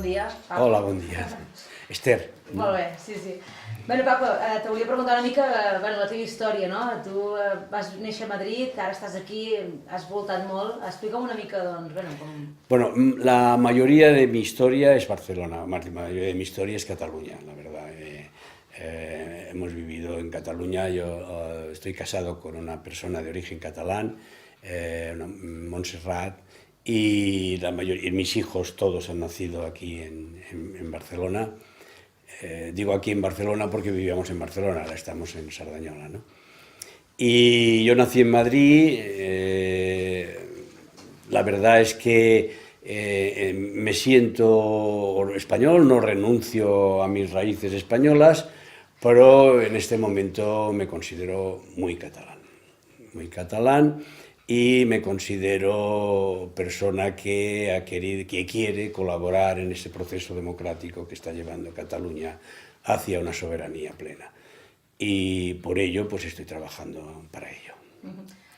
bon dia. Paco. Hola, bon dia. Esther. Molt bé, sí, sí. Bueno, Paco, te volia preguntar una mica la teva història, no? Tu vas néixer a Madrid, ara estàs aquí, has voltat molt. Explica'm una mica, doncs, com... Bueno, la mayoría de mi historia es Barcelona, la mayoría de mi historia es Cataluña, la verdad. Hemos vivido en Cataluña, yo estoy casado con una persona de origen catalán, Montserrat, y mis hijos todos han nacido aquí en Barcelona. Digo aquí en Barcelona porque vivíamos en Barcelona, ahora estamos en Sardañola, ¿no? Y yo nací en Madrid, la verdad es que me siento español, no renuncio a mis raíces españolas, pero en este momento me considero muy catalán y me considero persona que quiere colaborar en ese proceso democrático que está llevando Cataluña hacia una soberanía plena. Y por ello pues estoy trabajando para ello.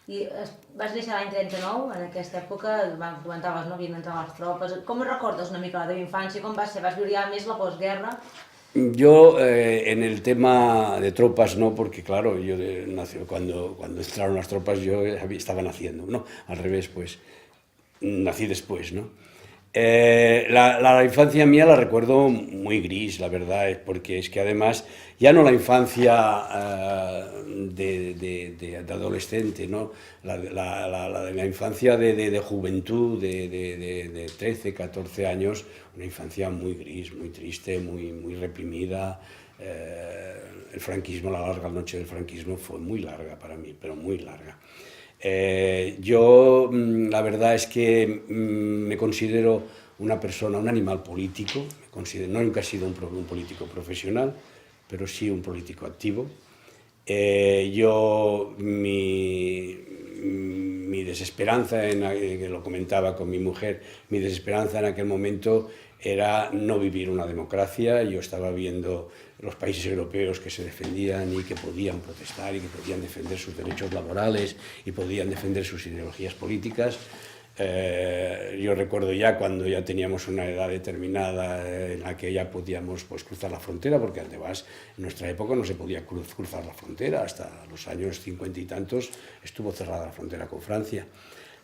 I vas néixer l'any 39, en aquesta època, comentaves, no?, havien entrat les tropes. Com recordes una mica la teva infància? Com va ser? Vas viure ja més la postguerra? Yo en el tema de tropas no, porque claro, yo cuando entraron las tropas yo estaba naciendo, no, al revés, pues nací después, ¿no? La infancia mía la recuerdo muy gris, la verdad, porque es que además ya no la infancia de adolescente, ¿no? La infancia de juventud, de 13, 14 años, una infancia muy gris, muy triste, muy reprimida. El franquismo, la larga noche del franquismo fue muy larga para mí, pero muy larga. Yo la verdad es que me considero una persona, un animal político, nunca he sido un político profesional, pero sí un político activo. Mi desesperanza, que lo comentaba con mi mujer, mi desesperanza en aquel momento era no vivir una democracia. Yo estaba viendo los países europeos que se defendían y que podían protestar y que podían defender sus derechos laborales y podían defender sus ideologías políticas. Yo recuerdo ya cuando ya teníamos una edad determinada en la que ya podíamos pues, cruzar la frontera, porque además en nuestra época no se podía cruzar la frontera, hasta los años 50 y tantos estuvo cerrada la frontera con Francia.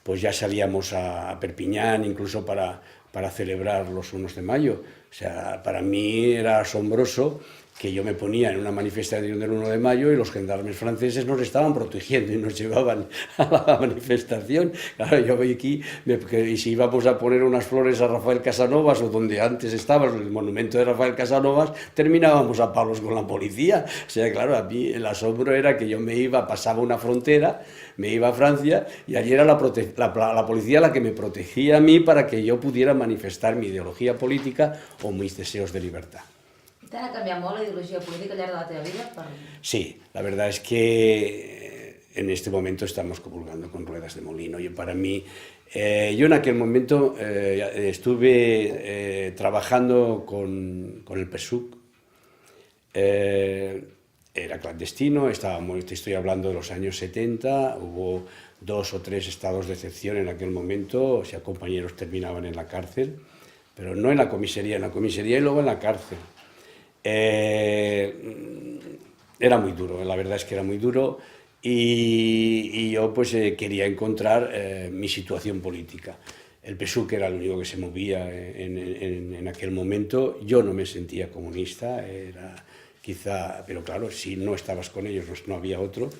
Pues ya salíamos a Perpiñán incluso para celebrar los 1 de mayo. O sea, para mí era asombroso que yo me ponía en una manifestación del 1 de mayo y los gendarmes franceses nos estaban protegiendo y nos llevaban a la manifestación. Claro, yo veía aquí, y si íbamos a poner unas flores a Rafael Casanovas o donde antes estaba el monumento de Rafael Casanovas, terminábamos a palos con la policía. O sea, claro, a mí el asombro era que yo pasaba una frontera, me iba a Francia y allí era la policía la que me protegía a mí para que yo pudiera manifestar mi ideología política o mis deseos de libertad. ¿T'ha canviat molt la ideologia política al llarg de la teva vida? Sí, la verdad es que en este momento estamos comulgando con ruedas de molino. Yo en aquel momento estuve trabajando con el PSUC, era clandestino, te estoy hablando de los años 70, hubo 2 o 3 estados de excepción en aquel momento, o sea, compañeros terminaban en la cárcel, pero no en la comisaría y luego en la cárcel. Era muy duro, la verdad es que era muy duro y yo pues quería encontrar mi situación política. El PSUC era el único que se movía en aquel momento. Yo no me sentía comunista, pero claro, si no estabas con ellos no había otro,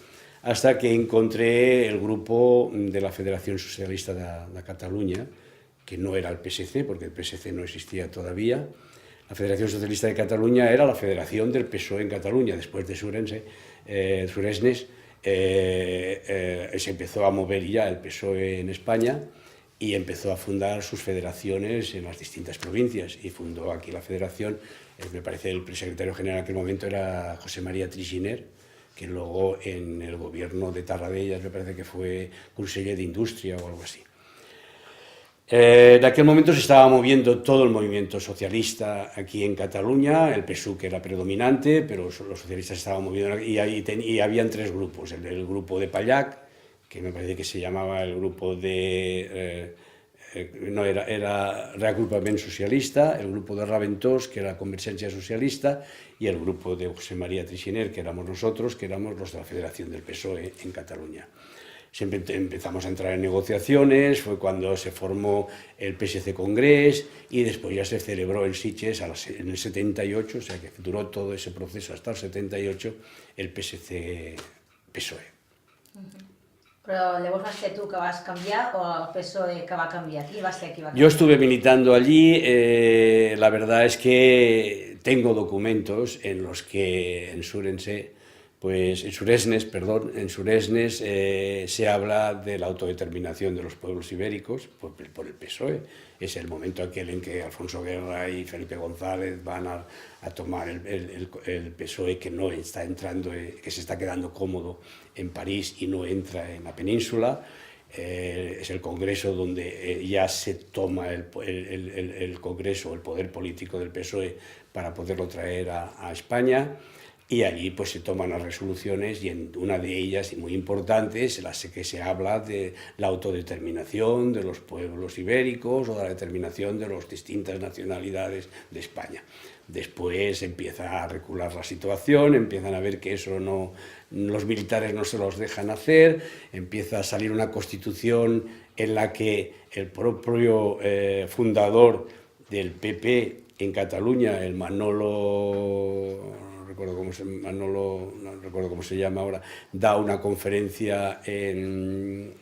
hasta que encontré el grupo de la Federación Socialista de Cataluña, que no era el PSC, porque el PSC no existía todavía. La Federación Socialista de Cataluña era la federación del PSOE en Cataluña. Después de Suresnes se empezó a mover ya el PSOE en España y empezó a fundar sus federaciones en las distintas provincias y fundó aquí la federación. Me parece el secretario general en aquel momento era José María Triginer, que luego en el gobierno de Tarradellas me parece que fue conseller de Industria o algo así. En aquel momento se estaba moviendo todo el movimiento socialista aquí en Cataluña, el PSUC era predominante, pero los socialistas estaban moviendo y habían 3 grupos, el grupo de Pallac, que me parece que se llamaba el grupo de no era Reagrupament Socialista, el grupo de Raventós, que era Convergencia Socialista, y el grupo de José María Trixiner, que éramos nosotros, que éramos los de la Federación del PSOE en Cataluña. Siempre empezamos a entrar en negociaciones, fue cuando se formó el PSC Congrés y después ya se celebró en Sitges en el 78, o sea que duró todo ese proceso hasta el 78, el PSC-PSOE. Però llavors vas ser tu que vas canviar o el PSOE que va canviar? Qui va ser qui va canviar? Yo estuve militando allí, la verdad es que tengo documentos en los que en Suresnes se habla de la autodeterminación de los pueblos ibéricos por el PSOE. Es el momento aquel en que Alfonso Guerra y Felipe González van a tomar el PSOE, que no está entrando, que se está quedando cómodo en París y no entra en la península. Es el congreso donde ya se toma el congreso, el poder político del PSOE para poderlo traer a España. Y allí pues se toman las resoluciones y en una de ellas, y muy importante, es la que se habla de la autodeterminación de los pueblos ibéricos o de la determinación de las distintas nacionalidades de España. Después empieza a recular la situación, empiezan a ver que eso no, los militares no se los dejan hacer, empieza a salir una constitución en la que el propio fundador del PP en Cataluña, el Manolo... no recuerdo cómo se llama ahora, da una conferencia en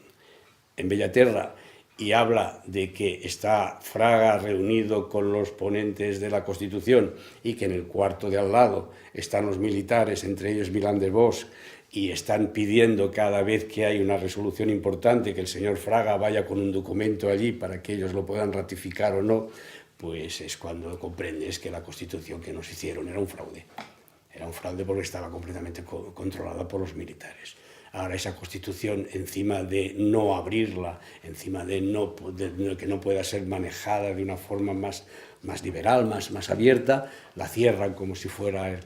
Bellaterra y habla de que está Fraga reunido con los ponentes de la Constitución y que en el cuarto de al lado están los militares, entre ellos Milán de Bosch, y están pidiendo cada vez que hay una resolución importante que el señor Fraga vaya con un documento allí para que ellos lo puedan ratificar o no, pues es cuando comprendes que la Constitución que nos hicieron era un fraude. Era un fraude porque estaba completamente controlada por los militares. Ahora esa Constitución, encima de no abrirla, encima de que no pueda ser manejada de una forma más liberal, más abierta, la cierran como si fuera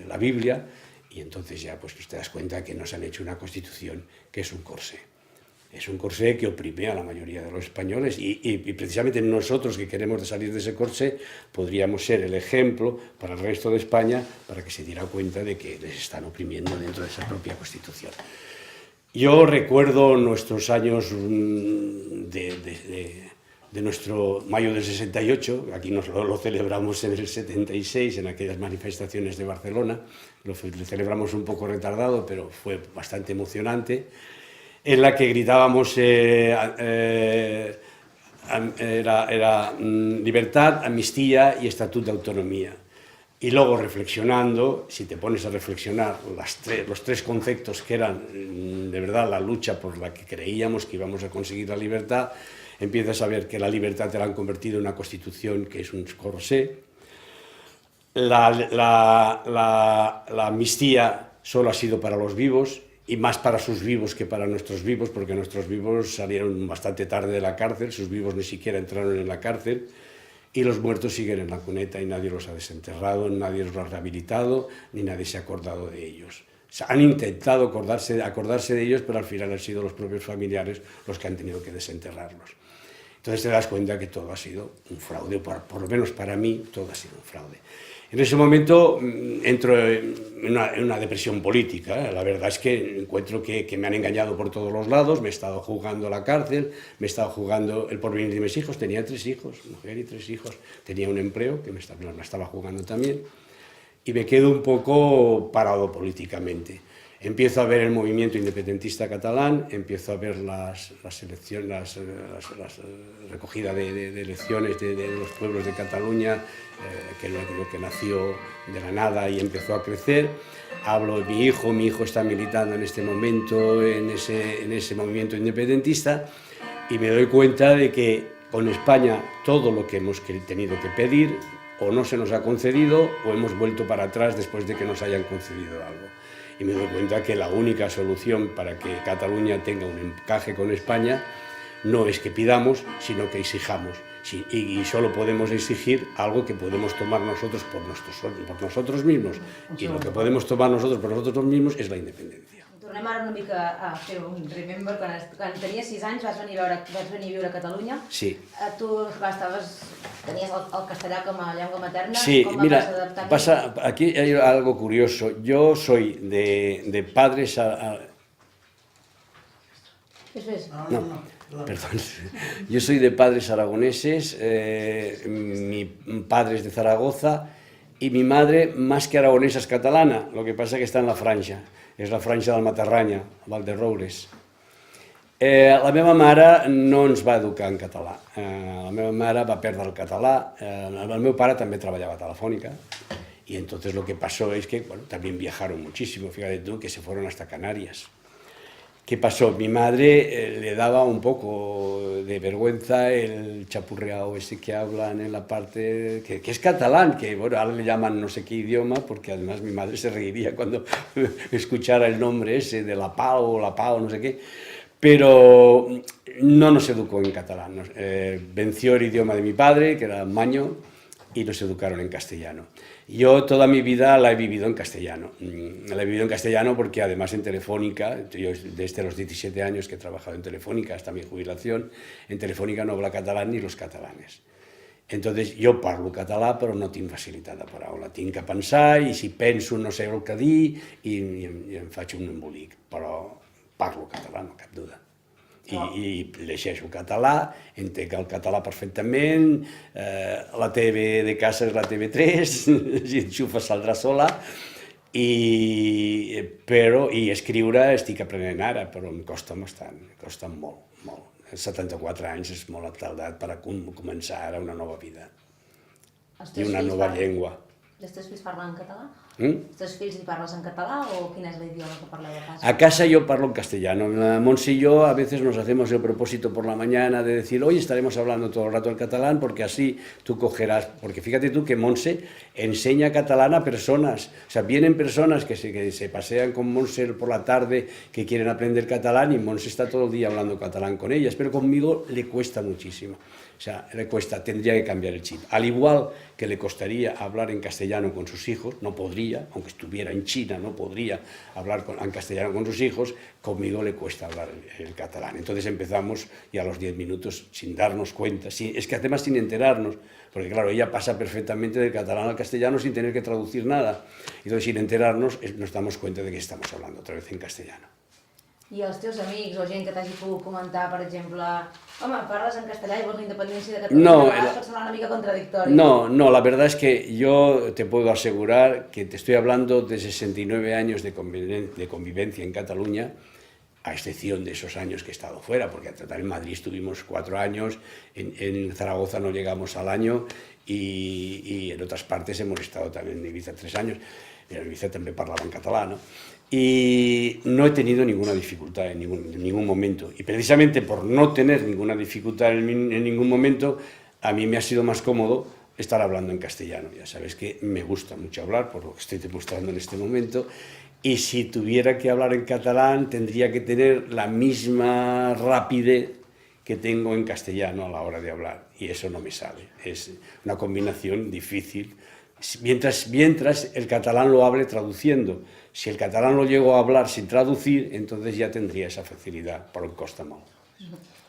la Biblia, y entonces ya pues te das cuenta que nos han hecho una Constitución que es un corsé. Es un corsé que oprime a la mayoría de los españoles y precisamente nosotros que queremos salir de ese corsé podríamos ser el ejemplo para el resto de España para que se diera cuenta de que les están oprimiendo dentro de esa propia Constitución. Yo recuerdo nuestros años de nuestro mayo del 68, aquí lo celebramos en el 76, en aquellas manifestaciones de Barcelona, lo celebramos un poco retardado, pero fue bastante emocionante, en la que gritábamos era libertad, amnistía y estatuto de autonomía. Y luego reflexionando, si te pones a reflexionar los tres conceptos que eran de verdad la lucha por la que creíamos que íbamos a conseguir la libertad, empiezas a ver que la libertad te la han convertido en una constitución que es un corsé. La amnistía solo ha sido para los vivos, y más para sus vivos que para nuestros vivos, porque nuestros vivos salieron bastante tarde de la cárcel, sus vivos ni siquiera entraron en la cárcel, y los muertos siguen en la cuneta y nadie los ha desenterrado, nadie los ha rehabilitado, ni nadie se ha acordado de ellos. O sea, han intentado acordarse de ellos, pero al final han sido los propios familiares los que han tenido que desenterrarlos. Entonces te das cuenta que todo ha sido un fraude, por lo menos para mí todo ha sido un fraude. En ese momento entro en una depresión política. La verdad es que encuentro que me han engañado por todos los lados, me he estado jugando la cárcel, me he estado jugando el porvenir de mis hijos, tenía 3 hijos, mujer y 3 hijos, tenía un empleo que me estaba jugando también, y me quedo un poco parado políticamente. Empiezo a ver el movimiento independentista catalán, empiezo a ver las elecciones, la recogida de elecciones de los pueblos de Cataluña, que nació de la nada y empezó a crecer. Hablo de mi hijo está militando en este momento en ese movimiento independentista, y me doy cuenta de que con España todo lo que hemos tenido que pedir o no se nos ha concedido o hemos vuelto para atrás después de que nos hayan concedido algo. Y me doy cuenta que la única solución para que Cataluña tenga un encaje con España no es que pidamos, sino que exijamos. Y solo podemos exigir algo que podemos tomar nosotros por nosotros mismos. Y lo que podemos tomar nosotros por nosotros mismos es la independencia. Tornem ara una mica a fer un remember. Quan tenies 6 anys vas venir a viure a Catalunya. Sí. Tu tenies el castellà com a llengua materna. Sí, com mira, vas adaptar aquí hay algo curioso. Yo soy de padres... No, perdón. Yo soy de padres aragoneses, mi padre es de Zaragoza y mi madre, más que aragonesa, es catalana, lo que pasa es que está en la franja, és la franja del Matarranya, Valderoures. La meva mare no ens va educar en català, la meva mare va perdre el català, el meu pare també treballava a Telefónica y entonces lo que pasó es que, bueno, también viajaron muchísimo, fíjate tú, que se fueron hasta Canarias. ¿Qué pasó? Mi madre le daba un poco de vergüenza el chapurreado ese que hablan en la parte, que es catalán, que bueno, ahora le llaman no sé qué idioma, porque además mi madre se reiría cuando escuchara el nombre ese de la PAO, no sé qué, pero no nos educó en catalán. Venció el idioma de mi padre, que era maño, y nos educaron en castellano. Yo toda mi vida la he vivido en castellano. La he vivido en castellano porque además en Telefónica, yo desde los 17 años que he trabajado en Telefónica hasta mi jubilación, en Telefónica no habla catalán ni los catalanes. Entonces jo parlo català però no tinc facilitat de paraula, tinc que pensar i si penso no sé el que dir i em faig un embolic, però parlo català, no cap duda. I llegeixo català, entenc el català perfectament, la TV de casa és la TV3, si enxufa saldrà sola, i escriure estic aprenent ara, però em costa bastant, em costa molt, molt. 74 anys és molt tardat per començar ara una nova vida i una nova llengua. Els teus fills parlen en català? Els teus fills hi parles en català o quin és l'idioma que parleu a casa? A casa yo parlo en castellano. Monse y yo a veces nos hacemos el propósito por la mañana de decir hoy estaremos hablando todo el rato el catalán porque así tú cogerás, porque fíjate tú que Monse enseña catalán a personas, o sea, vienen personas que se pasean con Monse por la tarde que quieren aprender catalán y Monse está todo el día hablando catalán con ellas, pero conmigo le cuesta muchísimo. O sea, le cuesta, tendría que cambiar el chip. Al igual que le costaría hablar en castellano con sus hijos, no podría, aunque estuviera en China, no podría hablar en castellano con sus hijos, conmigo le cuesta hablar el catalán. Entonces empezamos y a los 10 minutos, sin darnos cuenta, es que además sin enterarnos, porque claro, ella pasa perfectamente del catalán al castellano sin tener que traducir nada. Entonces sin enterarnos nos damos cuenta de que estamos hablando otra vez en castellano. I els teus amics o gent que t'hagi pogut comentar, per exemple, home, parles en castellà i vols la independència de Catalunya, a vegades pot semblar una mica contradictori. No, la verdad es que yo te puedo asegurar que te estoy hablando de 69 años de convivencia en Cataluña, a excepción de esos años que he estado fuera, porque en Madrid estuvimos 4 años, en Zaragoza no llegamos al año y en otras partes hemos estado también en Ibiza 3 años, en Ibiza también parlava en català, ¿no? Y no he tenido ninguna dificultad en ningún momento. Y precisamente por no tener ninguna dificultad en ningún momento, a mí me ha sido más cómodo estar hablando en castellano. Ya sabes que me gusta mucho hablar, por lo que estoy demostrando en este momento. Y si tuviera que hablar en catalán, tendría que tener la misma rapidez que tengo en castellano a la hora de hablar. Y eso no me sale. Es una combinación difícil. Mientras el catalán lo hable traduciendo. Si el catalán lo llego a hablar sin traducir, entonces ya tendría esa facilidad, però em costa molt.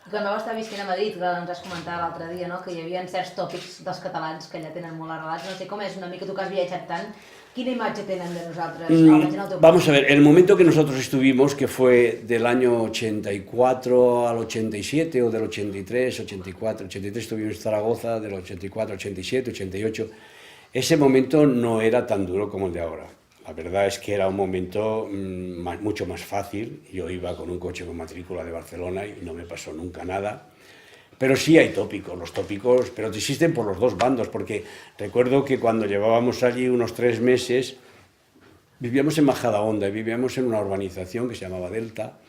Quan vau estar visquent a Madrid, que ens has comentat l'altre dia, no? Que hi havia certs tòpics dels catalans que allà tenen molt arrelats, no sé com és una mica tu que has viatjat tant, quina imatge tenen de nosaltres? Vamos a ver, el momento que nosotros estuvimos, que fue del año 84 al 87, o del 83, 84, 83 estuvimos en Zaragoza, del 84, 87, 88, ese momento no era tan duro como el de ahora. La verdad es que era un momento mucho más fácil. Yo iba con un coche con matrícula de Barcelona y no me pasó nunca nada. Pero sí hay tópicos, los tópicos, pero existen por los dos bandos, porque recuerdo que cuando llevábamos allí unos 3 meses, vivíamos en Majadahonda y vivíamos en una urbanización que se llamaba Delta.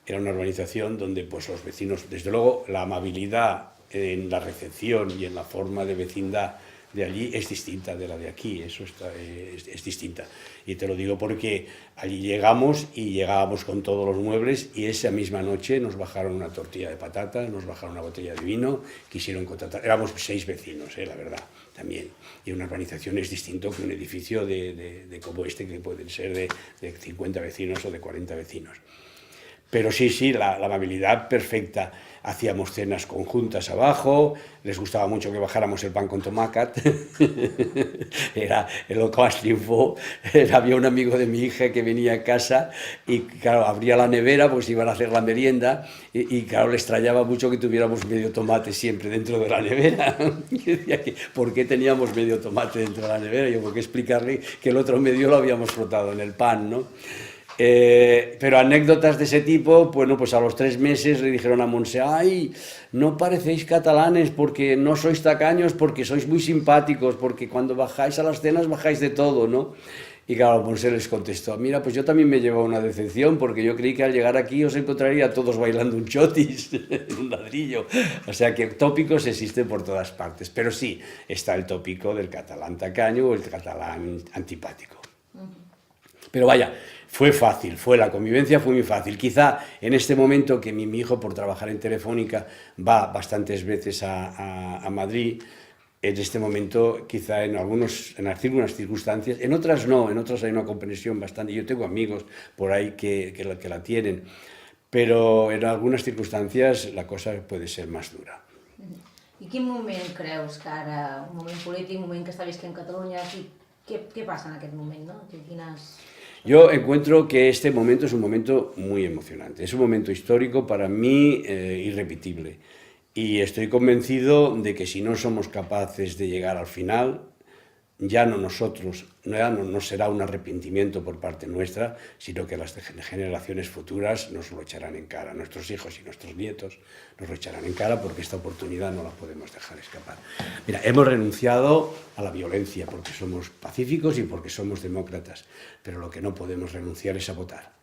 Era una urbanización donde pues, los vecinos, desde luego, la amabilidad en la recepción y en la forma de vecindad de allí es distinta de la de aquí, eso es distinta. Y te lo digo porque allí llegamos y llegábamos con todos los muebles y esa misma noche nos bajaron una tortilla de patatas, nos bajaron una botella de vino, quisieron contratar, éramos 6 vecinos, la verdad, también. Y una urbanización es distinto que un edificio de como este, que pueden ser de 50 vecinos o de 40 vecinos. Pero sí, la amabilidad perfecta. Hacíamos cenas conjuntas abajo, les gustaba mucho que bajáramos el pan con tomàquet, era lo que más triunfó. Había un amigo de mi hija que venía a casa y, claro, abría la nevera, pues iban a hacer la merienda y claro, le extrañaba mucho que tuviéramos medio tomate siempre dentro de la nevera. Y decía que, ¿por qué teníamos medio tomate dentro de la nevera? Yo, ¿por qué explicarle que el otro medio lo habíamos frotado en el pan, ¿no? Pero anécdotas de ese tipo, bueno, pues a los 3 meses le dijeron a Montse, ¡ay, no parecéis catalanes porque no sois tacaños, porque sois muy simpáticos, porque cuando bajáis a las cenas bajáis de todo, ¿no? Y claro, Montse les contestó, mira, pues yo también me llevo una decepción, porque yo creí que al llegar aquí os encontraría a todos bailando un chotis, un ladrillo. O sea que tópicos existen por todas partes, pero sí, está el tópico del catalán tacaño o el catalán antipático. Pero vaya, fue fácil, la convivencia fue muy fácil. Quizá en este momento que mi hijo, por trabajar en Telefónica, va bastantes veces a Madrid, en este momento quizá en algunas circunstancias, en otras no, en otras hay una comprensión bastante. Yo tengo amigos por ahí que la tienen, pero en algunas circunstancias la cosa puede ser más dura. I quin moment creus que ara, un moment polític, un moment que està visquent Catalunya, què passa en aquest moment, no? Quines... Yo encuentro que este momento es un momento muy emocionante, es un momento histórico para mí irrepetible. Y estoy convencido de que si no somos capaces de llegar al final, ya no será un arrepentimiento por parte nuestra, sino que las generaciones futuras nos lo echarán en cara. Nuestros hijos y nuestros nietos nos lo echarán en cara porque esta oportunidad no la podemos dejar escapar. Mira, hemos renunciado a la violencia porque somos pacíficos y porque somos demócratas, pero lo que no podemos renunciar es a votar.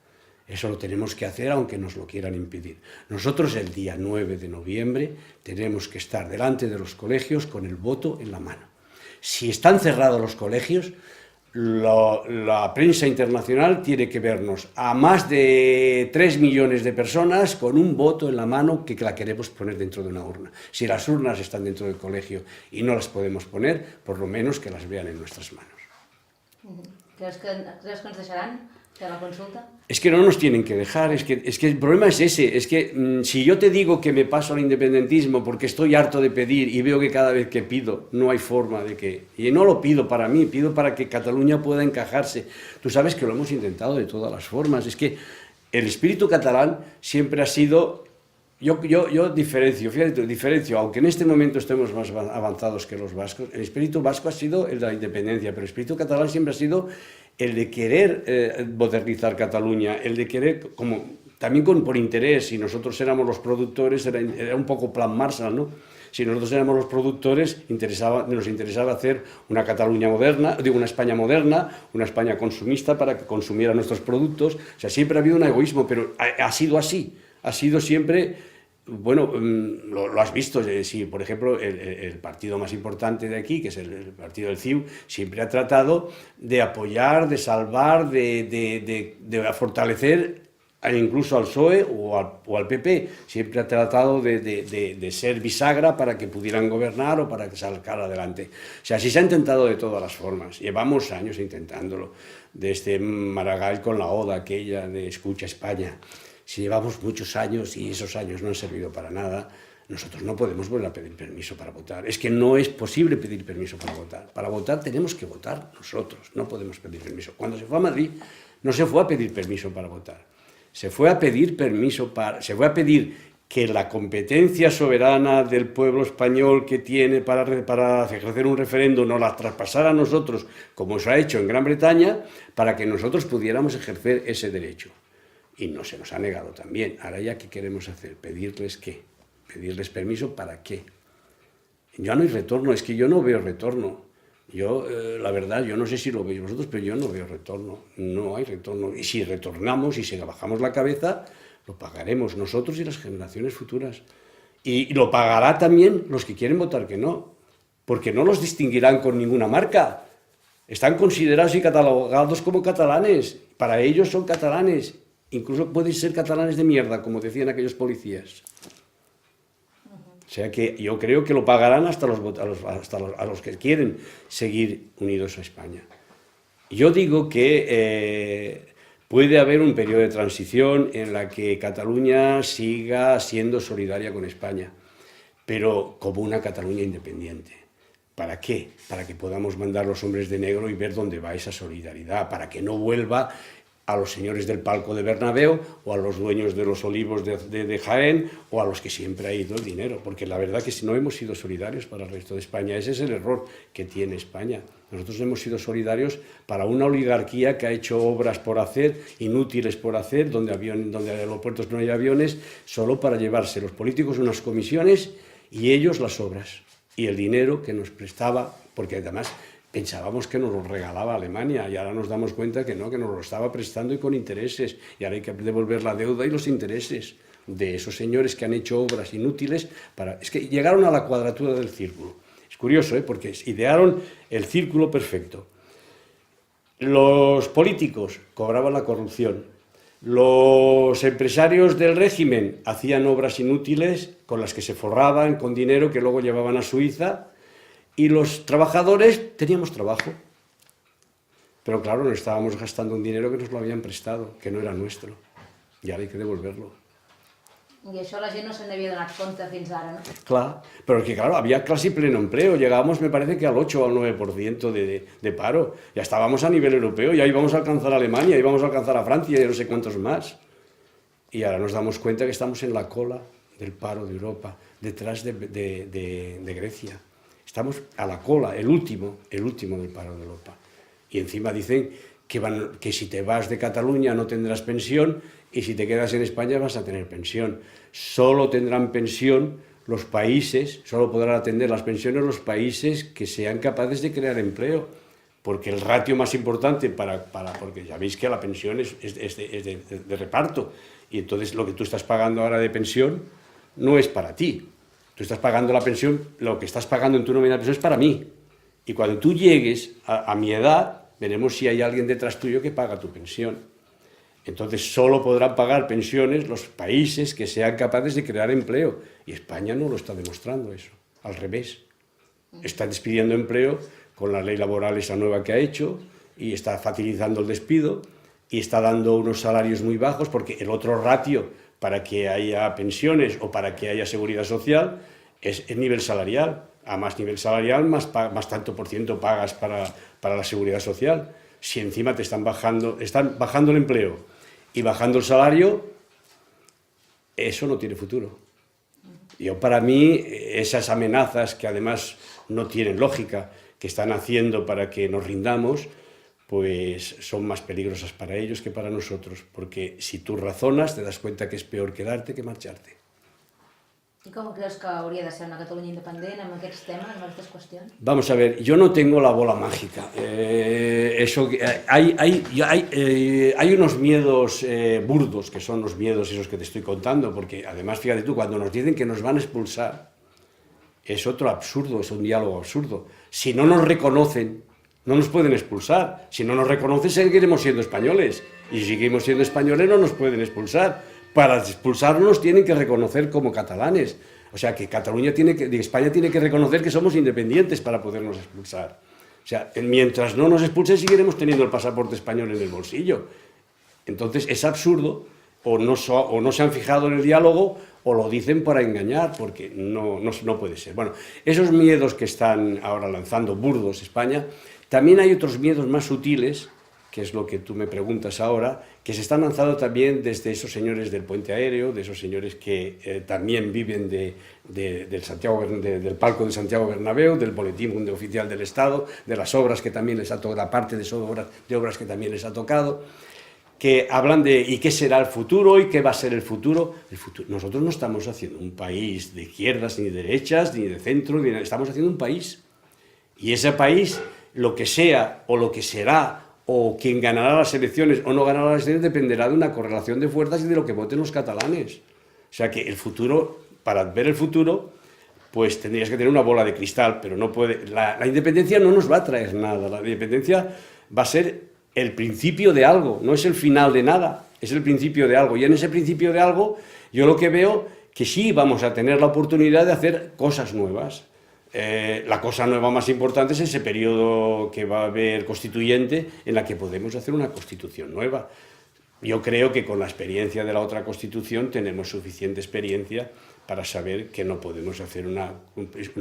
Eso lo tenemos que hacer aunque nos lo quieran impedir. Nosotros el día 9 de noviembre tenemos que estar delante de los colegios con el voto en la mano. Si están cerrados los colegios, la prensa internacional tiene que vernos a más de 3 millones de personas con un voto en la mano que la queremos poner dentro de una urna. Si las urnas están dentro del colegio y no las podemos poner, por lo menos que las vean en nuestras manos. Creus que ens deixaran fer la consulta? Es que no nos tienen que dejar, es que el problema es ese, es que si yo te digo que me paso al independentismo porque estoy harto de pedir y veo que cada vez que pido no hay forma de que... Y no lo pido para mí, pido para que Cataluña pueda encajarse. Tú sabes que lo hemos intentado de todas las formas, es que el espíritu catalán siempre ha sido... Yo diferencio, aunque en este momento estemos más avanzados que los vascos, el espíritu vasco ha sido el de la independencia, pero el espíritu catalán siempre ha sido el de querer modernizar Cataluña, el de querer, también por interés, si nosotros éramos los productores, era un poco plan Marshall, ¿no? Si nosotros éramos los productores, nos interesaba hacer una Cataluña moderna, una España moderna, una España consumista para que consumiera nuestros productos. O sea, siempre ha habido un egoísmo, pero ha sido así. Ha sido siempre, bueno, lo has visto, si por ejemplo el partido más importante de aquí, que es el partido del CiU, siempre ha tratado de apoyar, de salvar, de fortalecer incluso al PSOE o al PP, siempre ha tratado de ser bisagra para que pudieran gobernar o para que salgan adelante. O sea, sí se ha intentado de todas las formas, llevamos años intentándolo, desde Maragall con la oda aquella de Escucha España. Si llevamos muchos años y esos años no han servido para nada, nosotros no podemos volver a pedir permiso para votar. Es que no es posible pedir permiso para votar. Para votar tenemos que votar nosotros, no podemos pedir permiso. Cuando se fue a Madrid, no se fue a pedir permiso para votar. Se fue a pedir que la competencia soberana del pueblo español que tiene para ejercer un referéndum nos la traspasara a nosotros, como se ha hecho en Gran Bretaña, para que nosotros pudiéramos ejercer ese derecho. Y no se nos ha negado también. Ahora ya, ¿qué queremos hacer? ¿Pedirles qué? ¿Pedirles permiso para qué? Ya no hay retorno, es que yo no veo retorno. La verdad, yo no sé si lo veis vosotros, pero yo no veo retorno. No hay retorno. Y si retornamos y si bajamos la cabeza, lo pagaremos nosotros y las generaciones futuras. Y lo pagará también los que quieren votar que no. porque no los distinguirán con ninguna marca. Están considerados y catalogados como catalanes. Para ellos son catalanes. Incluso pueden ser catalanes de mierda, como decían aquellos policías. O sea que yo creo que lo pagarán hasta a los que quieren seguir unidos a España. Yo digo que puede haber un periodo de transición en la que Cataluña siga siendo solidaria con España, pero como una Cataluña independiente. ¿Para qué? Para que podamos mandar los hombres de negro y ver dónde va esa solidaridad, para que no vuelva a los señores del palco de Bernabéu o a los dueños de los olivos de Jaén o a los que siempre ha ido el dinero, porque la verdad que si no hemos sido solidarios para el resto de España, ese es el error que tiene España. Nosotros hemos sido solidarios para una oligarquía que ha hecho obras por hacer, inútiles por hacer, donde en aeropuertos no hay aviones, solo para llevarse los políticos unas comisiones y ellos las obras. Y el dinero que nos prestaba, porque además pensábamos que nos lo regalaba Alemania y ahora nos damos cuenta que no, que nos lo estaba prestando y con intereses. Y ahora hay que devolver la deuda y los intereses de esos señores que han hecho obras inútiles. Es que llegaron a la cuadratura del círculo. Es curioso, porque idearon el círculo perfecto. Los políticos cobraban la corrupción. Los empresarios del régimen hacían obras inútiles con las que se forraban con dinero que luego llevaban a Suiza y los trabajadores teníamos trabajo. Pero claro, nos estábamos gastando un dinero que nos lo habían prestado, que no era nuestro, y ahora hay que devolverlo. I això la gent no se'n havia donat compte fins ara, no? Claro, pero es que claro, había casi pleno empleo, llegábamos me parece que al 8 o al 9% de paro, ya estábamos a nivel europeo, ya íbamos a alcanzar a Alemania, íbamos a alcanzar a Francia y no sé cuántos más. Y ahora nos damos cuenta que estamos en la cola del paro de Europa, detrás de Grecia. Estamos a la cola, el último del paro de Europa. Y encima dicen que si te vas de Cataluña no tendrás pensión y si te quedas en España vas a tener pensión. Solo tendrán pensión los países, solo podrán atender las pensiones los países que sean capaces de crear empleo, porque el ratio más importante porque ya veis que la pensión es de reparto, y entonces lo que tú estás pagando ahora de pensión no es para ti. Tú estás pagando la pensión, lo que estás pagando en tu nómina de pensión es para mí. Y cuando tú llegues a mi edad, veremos si hay alguien detrás tuyo que paga tu pensión. Entonces solo podrán pagar pensiones los países que sean capaces de crear empleo. Y España no lo está demostrando eso, al revés. Está despidiendo empleo con la ley laboral esa nueva que ha hecho y está facilitando el despido y está dando unos salarios muy bajos porque el otro ratio para que haya pensiones o para que haya seguridad social es el nivel salarial. A más nivel salarial, más tanto por ciento pagas para la seguridad social. Si encima están bajando el empleo y bajando el salario, eso no tiene futuro. Para mí, esas amenazas que además no tienen lógica, que están haciendo para que nos rindamos, pues son más peligrosas para ellos que para nosotros, porque si tú razonas te das cuenta que es peor quedarte que marcharte. I com creus que hauria de ser una Catalunya independent amb aquests temes, amb aquestes qüestions? Vamos a ver, yo no tengo la bola mágica. Hay unos miedos burdos, que son los miedos esos que te estoy contando, porque además, fíjate tú, cuando nos dicen que nos van a expulsar, es otro absurdo, es un diálogo absurdo. Si no nos reconocen, no nos pueden expulsar. Si no nos reconocen, seguiremos siendo españoles. Y si seguimos siendo españoles, no nos pueden expulsar. Para expulsarnos tienen que reconocer como catalanes. O sea, que España tiene que reconocer que somos independientes para podernos expulsar. O sea, mientras no nos expulsen, seguiremos teniendo el pasaporte español en el bolsillo. Entonces, es absurdo, o no se han fijado en el diálogo, o lo dicen para engañar, porque no puede ser. Bueno, esos miedos que están ahora lanzando burdos España, también hay otros miedos más sutiles, que es lo que tú me preguntas ahora, que se están lanzando también desde esos señores del puente aéreo, de esos señores que también viven del palco de Santiago Bernabéu, del boletín oficial del Estado, de las obras que también les ha tocado, la parte de obras que también les ha tocado, que hablan de ¿y qué será el futuro? ¿Y qué va a ser el futuro? Nosotros no estamos haciendo un país de izquierdas, ni de derechas, ni de centro, estamos haciendo un país. Y ese país, lo que sea o lo que será, o quien ganará las elecciones o no ganará las elecciones, dependerá de una correlación de fuerzas y de lo que voten los catalanes. O sea que el futuro, para ver el futuro, pues tendrías que tener una bola de cristal, pero no puede. La independencia no nos va a traer nada, la independencia va a ser el principio de algo, no es el final de nada, es el principio de algo, y en ese principio de algo yo lo que veo que sí vamos a tener la oportunidad de hacer cosas nuevas. La cosa nueva más importante es ese periodo que va a haber constituyente en la que podemos hacer una constitución nueva. Yo creo que con la experiencia de la otra constitución tenemos suficiente experiencia para saber que no podemos hacer una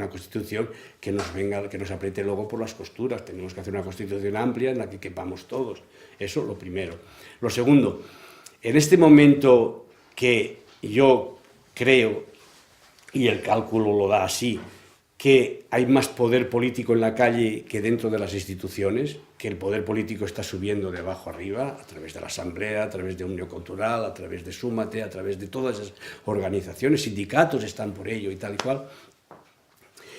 constitución que nos venga, que nos apriete luego por las costuras. Tenemos que hacer una constitución amplia en la que quepamos todos. Eso lo primero. Lo segundo, en este momento que yo creo, y el cálculo lo da así, que hay más poder político en la calle que dentro de las instituciones, que el poder político está subiendo de abajo arriba, a través de la Asamblea, a través de Unión Cultural, a través de Súmate, a través de todas esas organizaciones, sindicatos están por ello y tal y cual.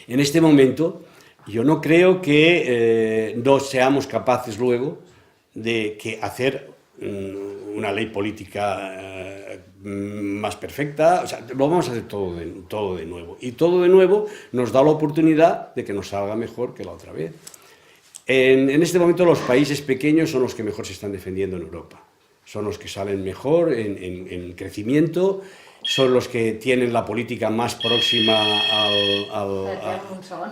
En este momento, yo no creo que no seamos capaces luego de hacer una ley política más perfecta, o sea, lo vamos a hacer todo de nuevo. Y todo de nuevo nos da la oportunidad de que nos salga mejor que la otra vez. En este momento los países pequeños son los que mejor se están defendiendo en Europa. Son los que salen mejor en crecimiento, son los que tienen la política más próxima Un segon.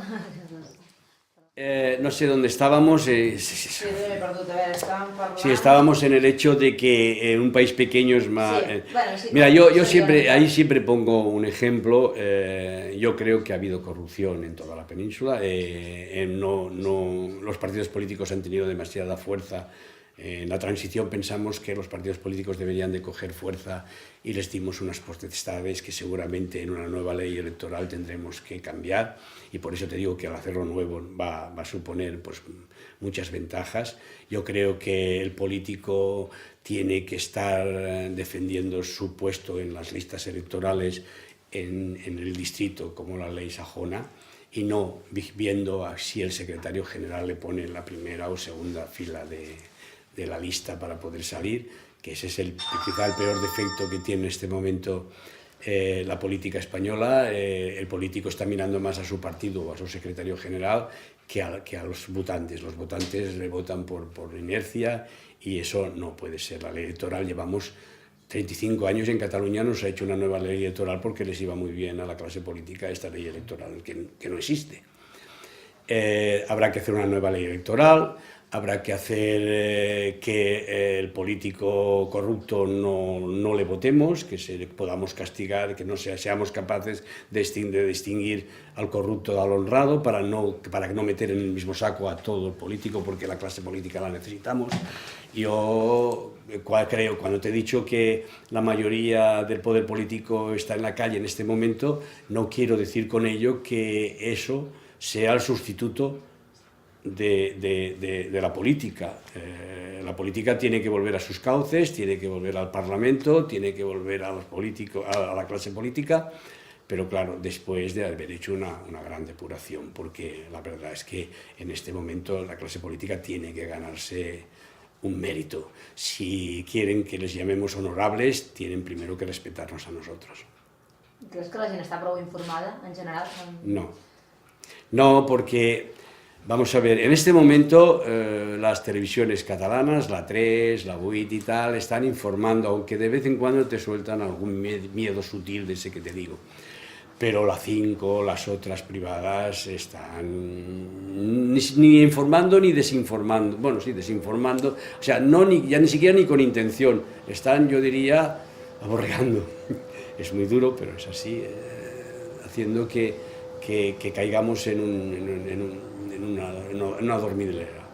no sé dónde estábamos. Sí, m'he perdut. A veure, estàvem parlant... Sí, estábamos en el hecho de que un país pequeño es más... Sí, bueno, sí, mira, yo siempre, ahí siempre pongo un ejemplo. Yo creo que ha habido corrupción en toda la península. Los partidos políticos han tenido demasiada fuerza. En la transición pensamos que los partidos políticos deberían de coger fuerza y les dimos unas potestades que seguramente en una nueva ley electoral tendremos que cambiar, y por eso te digo que al hacerlo nuevo va a suponer pues, muchas ventajas. Yo creo que el político tiene que estar defendiendo su puesto en las listas electorales en el distrito, como la ley sajona, y no viendo a si el secretario general le pone en la primera o segunda fila de la lista para poder salir, que ese es quizá el peor defecto que tiene en este momento la política española. El político está mirando más a su partido o a su secretario general que a los votantes. Los votantes le votan por inercia, y eso no puede ser. La ley electoral, llevamos 35 años en Cataluña, nos ha hecho una nueva ley electoral porque les iba muy bien a la clase política esta ley electoral que no existe. Habrá que hacer una nueva ley electoral. Habrá que hacer que el político corrupto no le votemos, que podamos castigar, que no seamos capaces de distinguir al corrupto del honrado, para no meter en el mismo saco a todo el político, porque la clase política la necesitamos. Yo creo, cuando te he dicho que la mayoría del poder político está en la calle en este momento, no quiero decir con ello que eso sea el sustituto de la política. La política tiene que volver a sus cauces, tiene que volver al Parlamento, tiene que volver a los políticos, a la clase política, pero claro, después de haber hecho una gran depuración, porque la verdad es que en este momento la clase política tiene que ganarse un mérito. Si quieren que les llamemos honorables, tienen primero que respetarnos a nosotros. ¿Crees que la gent està prou informada, en general? No, porque... Vamos a ver, en este momento las televisiones catalanas, la 3, la 8 y tal, están informando, aunque de vez en cuando te sueltan algún miedo sutil de ese que te digo. Pero la 5, las otras privadas están ni informando ni desinformando. Bueno, sí, desinformando. O sea, ya ni siquiera ni con intención. Están, yo diría, aborregando. Es muy duro, pero es así, haciendo que caigamos en una dormidera.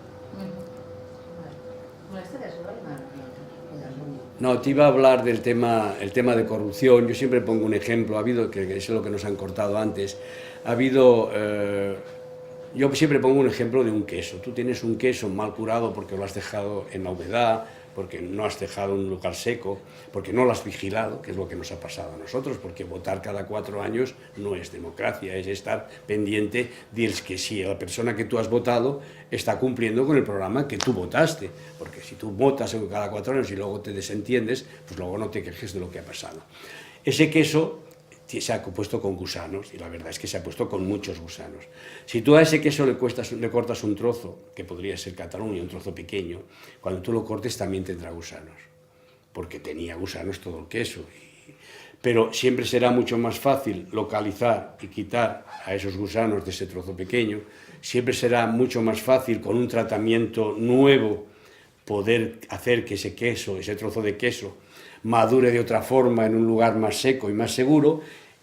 No, te iba a hablar del tema de corrupción. Yo siempre pongo un ejemplo, que es lo que nos han cortado antes, yo siempre pongo un ejemplo de un queso. Tú tienes un queso mal curado porque lo has dejado en la humedad, porque no has dejado un lugar seco, porque no lo has vigilado, que es lo que nos ha pasado a nosotros, porque votar cada 4 años no es democracia, es estar pendiente de que si la persona que tú has votado está cumpliendo con el programa que tú votaste, porque si tú votas cada 4 años y luego te desentiendes, pues luego no te quejes de lo que ha pasado. Ese queso se ha puesto con gusanos, y la verdad es que se ha puesto con muchos gusanos. Si tú a ese queso le cortas un trozo, que podría ser Cataluña, un trozo pequeño, cuando tú lo cortes también tendrá gusanos, porque tenía gusanos todo el queso. Pero siempre será mucho más fácil localizar y quitar a esos gusanos de ese trozo pequeño, siempre será mucho más fácil con un tratamiento nuevo poder hacer que ese queso, ese trozo de queso, madure de otra forma en un lugar más seco y más seguro,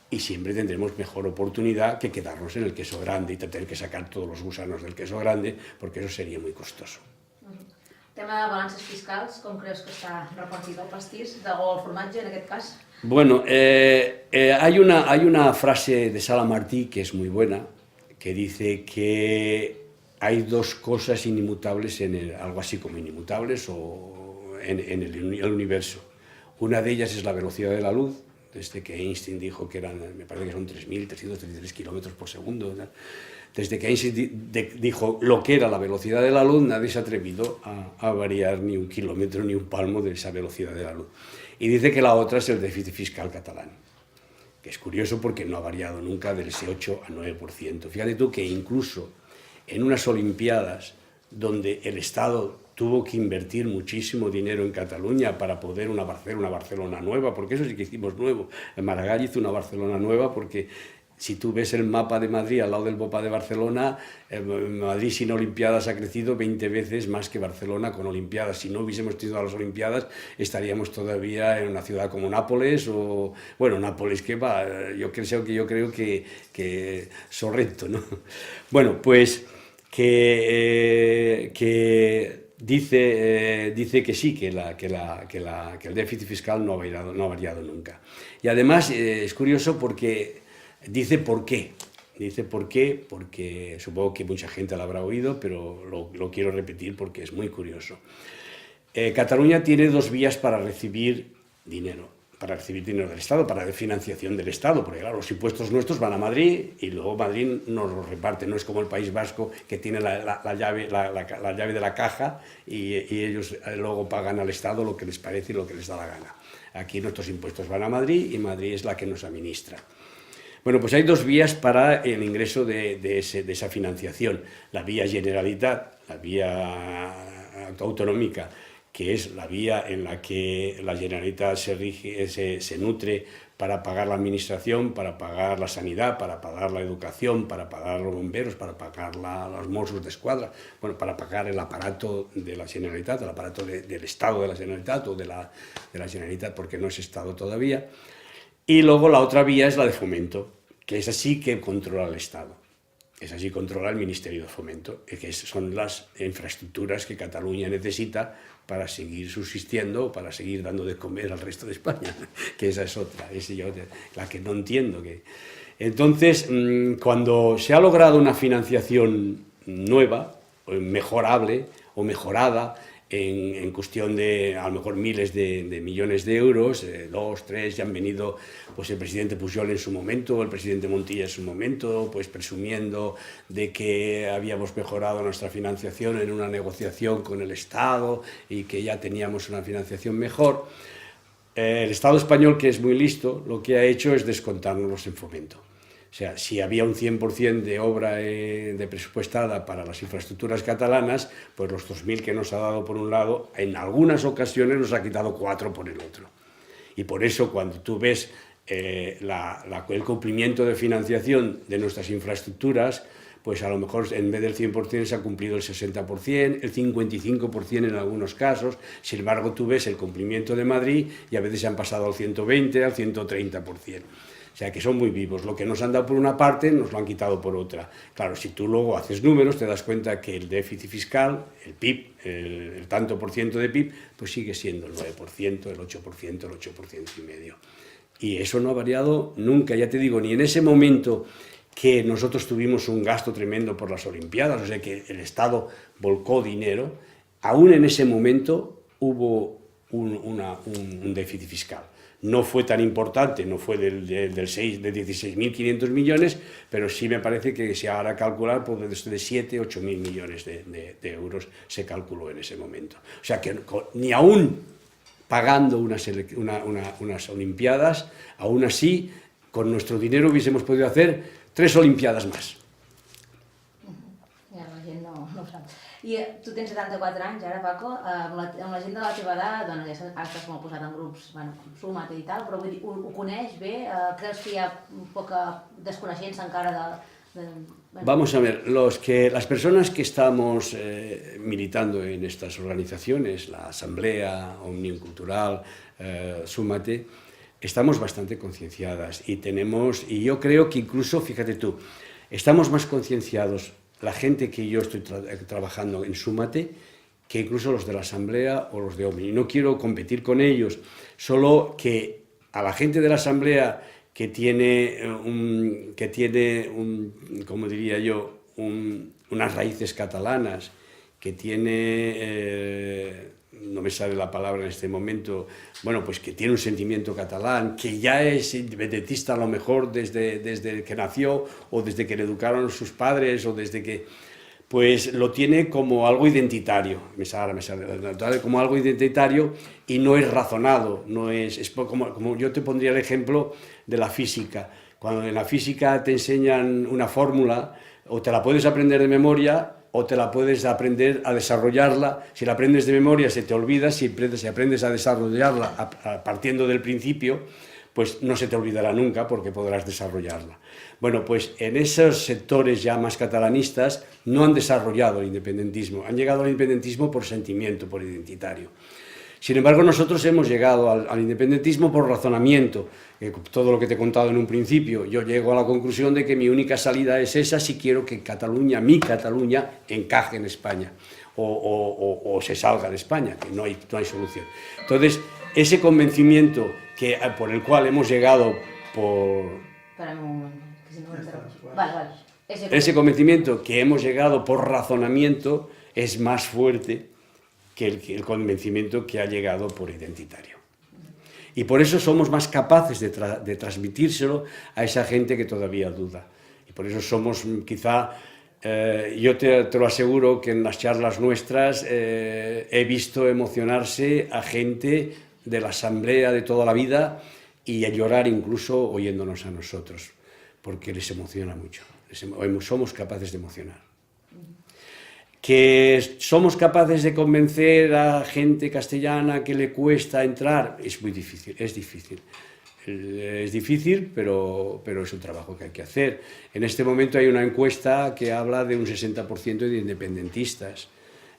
y siempre tendremos mejor oportunidad que quedarnos en el queso grande y tener que sacar todos los gusanos del queso grande, porque eso sería muy costoso. Tema de balances fiscals, com creus que està repartit el pastís o el formatge en aquest cas? Bueno, hay una frase de Sala Martí que es muy buena, que dice que hay dos cosas inimutables algo así como inimutables o en el universo. Una de ellas es la velocidad de la luz, desde que Einstein dijo que me parece que son 3.333 kilómetros por segundo. Desde que Einstein dijo lo que era la velocidad de la luz, nadie se ha atrevido a variar ni un kilómetro ni un palmo de esa velocidad de la luz. Y dice que la otra es el déficit fiscal catalán, que es curioso porque no ha variado nunca del 8 a 9%. Fíjate tú que incluso en unas Olimpiadas donde el Estado tuvo que invertir muchísimo dinero en Cataluña para poder hacer una Barcelona nueva, porque eso sí que hicimos nuevo. En Maragall hizo una Barcelona nueva porque si tú ves el mapa de Madrid al lado del mapa de Barcelona, Madrid sin Olimpiadas ha crecido 20 veces más que Barcelona con Olimpiadas. Si no hubiésemos tenido las Olimpiadas, estaríamos todavía en una ciudad como Nápoles o... Bueno, Nápoles, ¿qué va? Yo creo que Sorrento, ¿no? Bueno, pues que dice que sí, que el déficit fiscal no ha variado nunca. Y además es curioso porque dice por qué. Dice por qué, porque supongo que mucha gente lo habrá oído, pero lo quiero repetir porque es muy curioso. Cataluña tiene dos vías para recibir dinero del Estado, para la financiación del Estado, porque claro, los impuestos nuestros van a Madrid y luego Madrid nos los reparte, no es como el País Vasco que tiene la llave de la caja y ellos luego pagan al Estado lo que les parece y lo que les da la gana. Aquí nuestros impuestos van a Madrid y Madrid es la que nos administra. Bueno, pues hay dos vías para el ingreso de esa financiación. La vía Generalitat, la vía autonómica, que es la vía en la que la Generalitat se nutre para pagar la administración, para pagar la sanidad, para pagar la educación, para pagar los bomberos, para pagar los Mossos d'Esquadra, bueno, para pagar el aparato de la Generalitat, el aparato del Estado de la Generalitat o de la Generalitat, porque no es Estado todavía. Y luego la otra vía es la de fomento, que es así que controla el Estado. Es así controla el Ministerio de Fomento, que son las infraestructuras que Cataluña necesita para seguir subsistiendo, para seguir dando de comer al resto de España, que esa es otra, la que no entiendo. Entonces, cuando se ha logrado una financiación nueva, mejorable o mejorada, en cuestión de a lo mejor miles de millones de euros, 2, 3, ya han venido pues el presidente Pujol en su momento, el presidente Montilla en su momento, pues presumiendo de que habíamos mejorado nuestra financiación en una negociación con el Estado y que ya teníamos una financiación mejor. El Estado español, que es muy listo, lo que ha hecho es descontárnoslos en fomento. O sea, si había un 100% de obra presupuestada para las infraestructuras catalanas, pues los 2.000 que nos ha dado por un lado, en algunas ocasiones nos ha quitado 4 por el otro. Y por eso cuando tú ves el cumplimiento de financiación de nuestras infraestructuras, pues a lo mejor en vez del 100% se ha cumplido el 60%, el 55% en algunos casos. Sin embargo, tú ves el cumplimiento de Madrid y a veces se han pasado al 120%, al 130%. O sea, que son muy vivos. Lo que nos han dado por una parte, nos lo han quitado por otra. Claro, si tú luego haces números, te das cuenta que el déficit fiscal, el PIB, el tanto por ciento de PIB, pues sigue siendo el 9%, el 8%, el 8,5%. Y eso no ha variado nunca, ya te digo, ni en ese momento que nosotros tuvimos un gasto tremendo por las Olimpiadas, o sea, que el Estado volcó dinero, aún en ese momento hubo un déficit fiscal. No fue tan importante, no fue de 16.500 millones, pero sí me parece que se hará calcular por de 7.000, 8.000 millones de euros se calculó en ese momento. O sea que ni aún pagando unas Olimpiadas, aún así con nuestro dinero hubiésemos podido hacer 3 Olimpiadas más. Ja, la gent no ho sap. I tu tens 74 anys ara, Paco, amb la gent de la teva edat, bueno, ja ara estàs molt posat en grups, bueno, Súmate i tal, però vull dir, ho coneix bé? Creus que hi ha poca desconeixença encara de... Bueno. Vamos a ver, las personas que estamos militando en estas organizaciones, la Asamblea, Òmnium Cultural, Súmate, estamos bastante concienciadas y yo creo que incluso, fíjate tú, estamos más concienciados la gente que yo estoy trabajando en Súmate que incluso los de la Asamblea o los de Òmnium. No quiero competir con ellos, solo que a la gente de la Asamblea que tiene como diría yo, unas raíces catalanas, que tiene, no me sale la palabra en este momento, bueno, pues que tiene un sentimiento catalán, que ya es independentista a lo mejor desde que nació, o desde que le educaron sus padres, o desde que... pues lo tiene como algo identitario, como algo identitario y no es razonado, no es como yo te pondría el ejemplo de la física. Cuando en la física te enseñan una fórmula, o te la puedes aprender de memoria, o te la puedes aprender a desarrollarla. Si la aprendes de memoria se te olvida, si aprendes a desarrollarla partiendo del principio, pues no se te olvidará nunca porque podrás desarrollarla. Bueno, pues en esos sectores ya más catalanistas no han desarrollado el independentismo, han llegado al independentismo por sentimiento, por identitario. Sin embargo, nosotros hemos llegado al independentismo por razonamiento, todo lo que te he contado en un principio. Yo llego a la conclusión de que mi única salida es esa si quiero que Cataluña, mi Cataluña, encaje en España o se salga de España, que no hay solución. Entonces, ese convencimiento por el cual hemos llegado Espérame un momento, que si no me entero. Vale. Ese convencimiento que hemos llegado por razonamiento es más fuerte que el convencimiento que ha llegado por identitario. Y por eso somos más capaces de transmitírselo a esa gente que todavía duda. Y por eso somos quizá, yo te lo aseguro que en las charlas nuestras he visto emocionarse a gente de la Asamblea de toda la vida y a llorar incluso oyéndonos a nosotros, porque les emociona mucho, somos capaces de emocionar. Que somos capaces de convencer a gente castellana que le cuesta entrar, es muy difícil, es difícil. Es difícil, pero es un trabajo que hay que hacer. En este momento hay una encuesta que habla de un 60% de independentistas,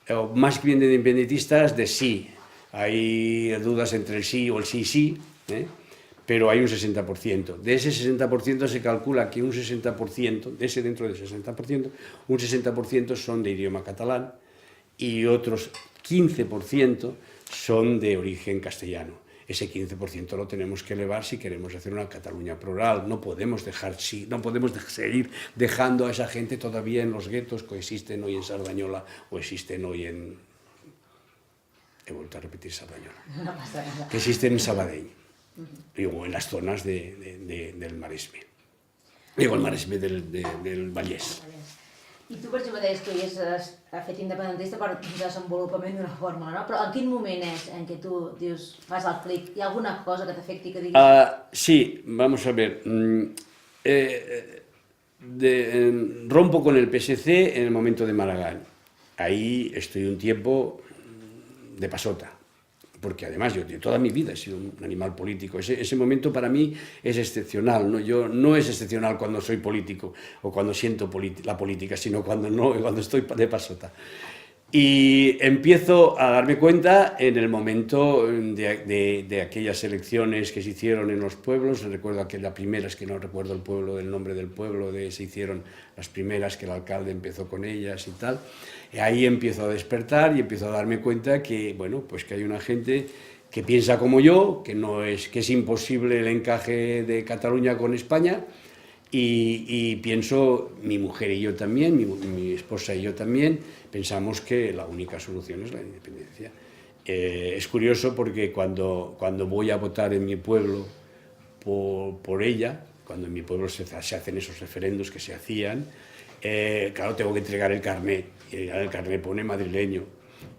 o más bien de independentistas de sí. Hay dudas entre el sí o el sí, pero hay un 60%. De ese 60% se calcula que un 60%, dentro del 60%, un 60% son de idioma catalán y otros 15% son de origen castellano. Ese 15% lo tenemos que elevar si queremos hacer una Cataluña plural. No podemos seguir dejando a esa gente todavía en los guetos que existen hoy en Sardañola o existen hoy en... He vuelto a repetir Sardañola. No pasa nada. Que existen en Sabadell. Digo, en las zonas del Maresme. Digo, el Maresme del Vallès. I tu, per exemple, deies que havies fet independentista per desenvolupament d'una fórmula, no? Però en quin moment és en què tu dius, fas el clic? Hi ha alguna cosa que t'afecti que diguis... Sí, vamos a ver. Rompo con el PSC en el momento de Maragall. Ahí estoy un tiempo de pasota, porque además yo toda mi vida he sido un animal político. Ese momento para mí es excepcional, ¿no? No es excepcional cuando soy político o cuando siento la política, sino cuando estoy de pasota. Y empiezo a darme cuenta en el momento de aquellas elecciones que se hicieron en los pueblos. Recuerdo aquellas primeras, que no recuerdo el nombre del pueblo, se hicieron las primeras que el alcalde empezó con ellas y tal. Y ahí empiezo a despertar y empiezo a darme cuenta que, bueno, pues que hay una gente que piensa como yo, que es imposible el encaje de Cataluña con España. Y pienso, mi mujer y yo también, mi esposa y yo también, pensamos que la única solución es la independencia. Es curioso porque cuando voy a votar en mi pueblo por ella, cuando en mi pueblo se hacen esos referendos que se hacían, claro, tengo que entregar el carnet, y el carnet pone madrileño.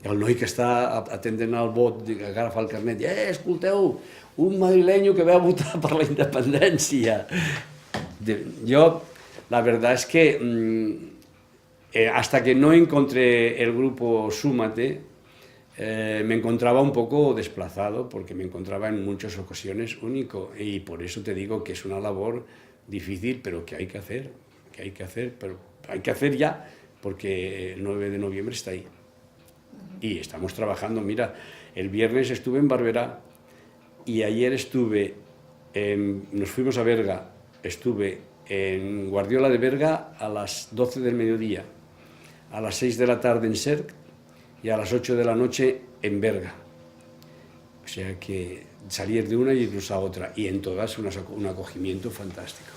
el noi que està atendent al vot, que agafa el carnet, escolteu, un madrileño que va a votar per la independència. Yo, la verdad es que hasta que no encontré el grupo Súmate, me encontraba un poco desplazado, porque me encontraba en muchas ocasiones único, y por eso te digo que es una labor difícil, pero que hay que hacer, pero hay que hacer ya, porque el 9 de noviembre está ahí. Y estamos trabajando. Mira, el viernes estuve en Barberá, y ayer nos fuimos a Berga, estuve en Guardiola de Berga a las 12 del mediodía, a las 6 de la tarde en Cerc y a las 8 de la noche en Berga. O sea que salir de una y irnos a otra, y en todas un acogimiento fantástico.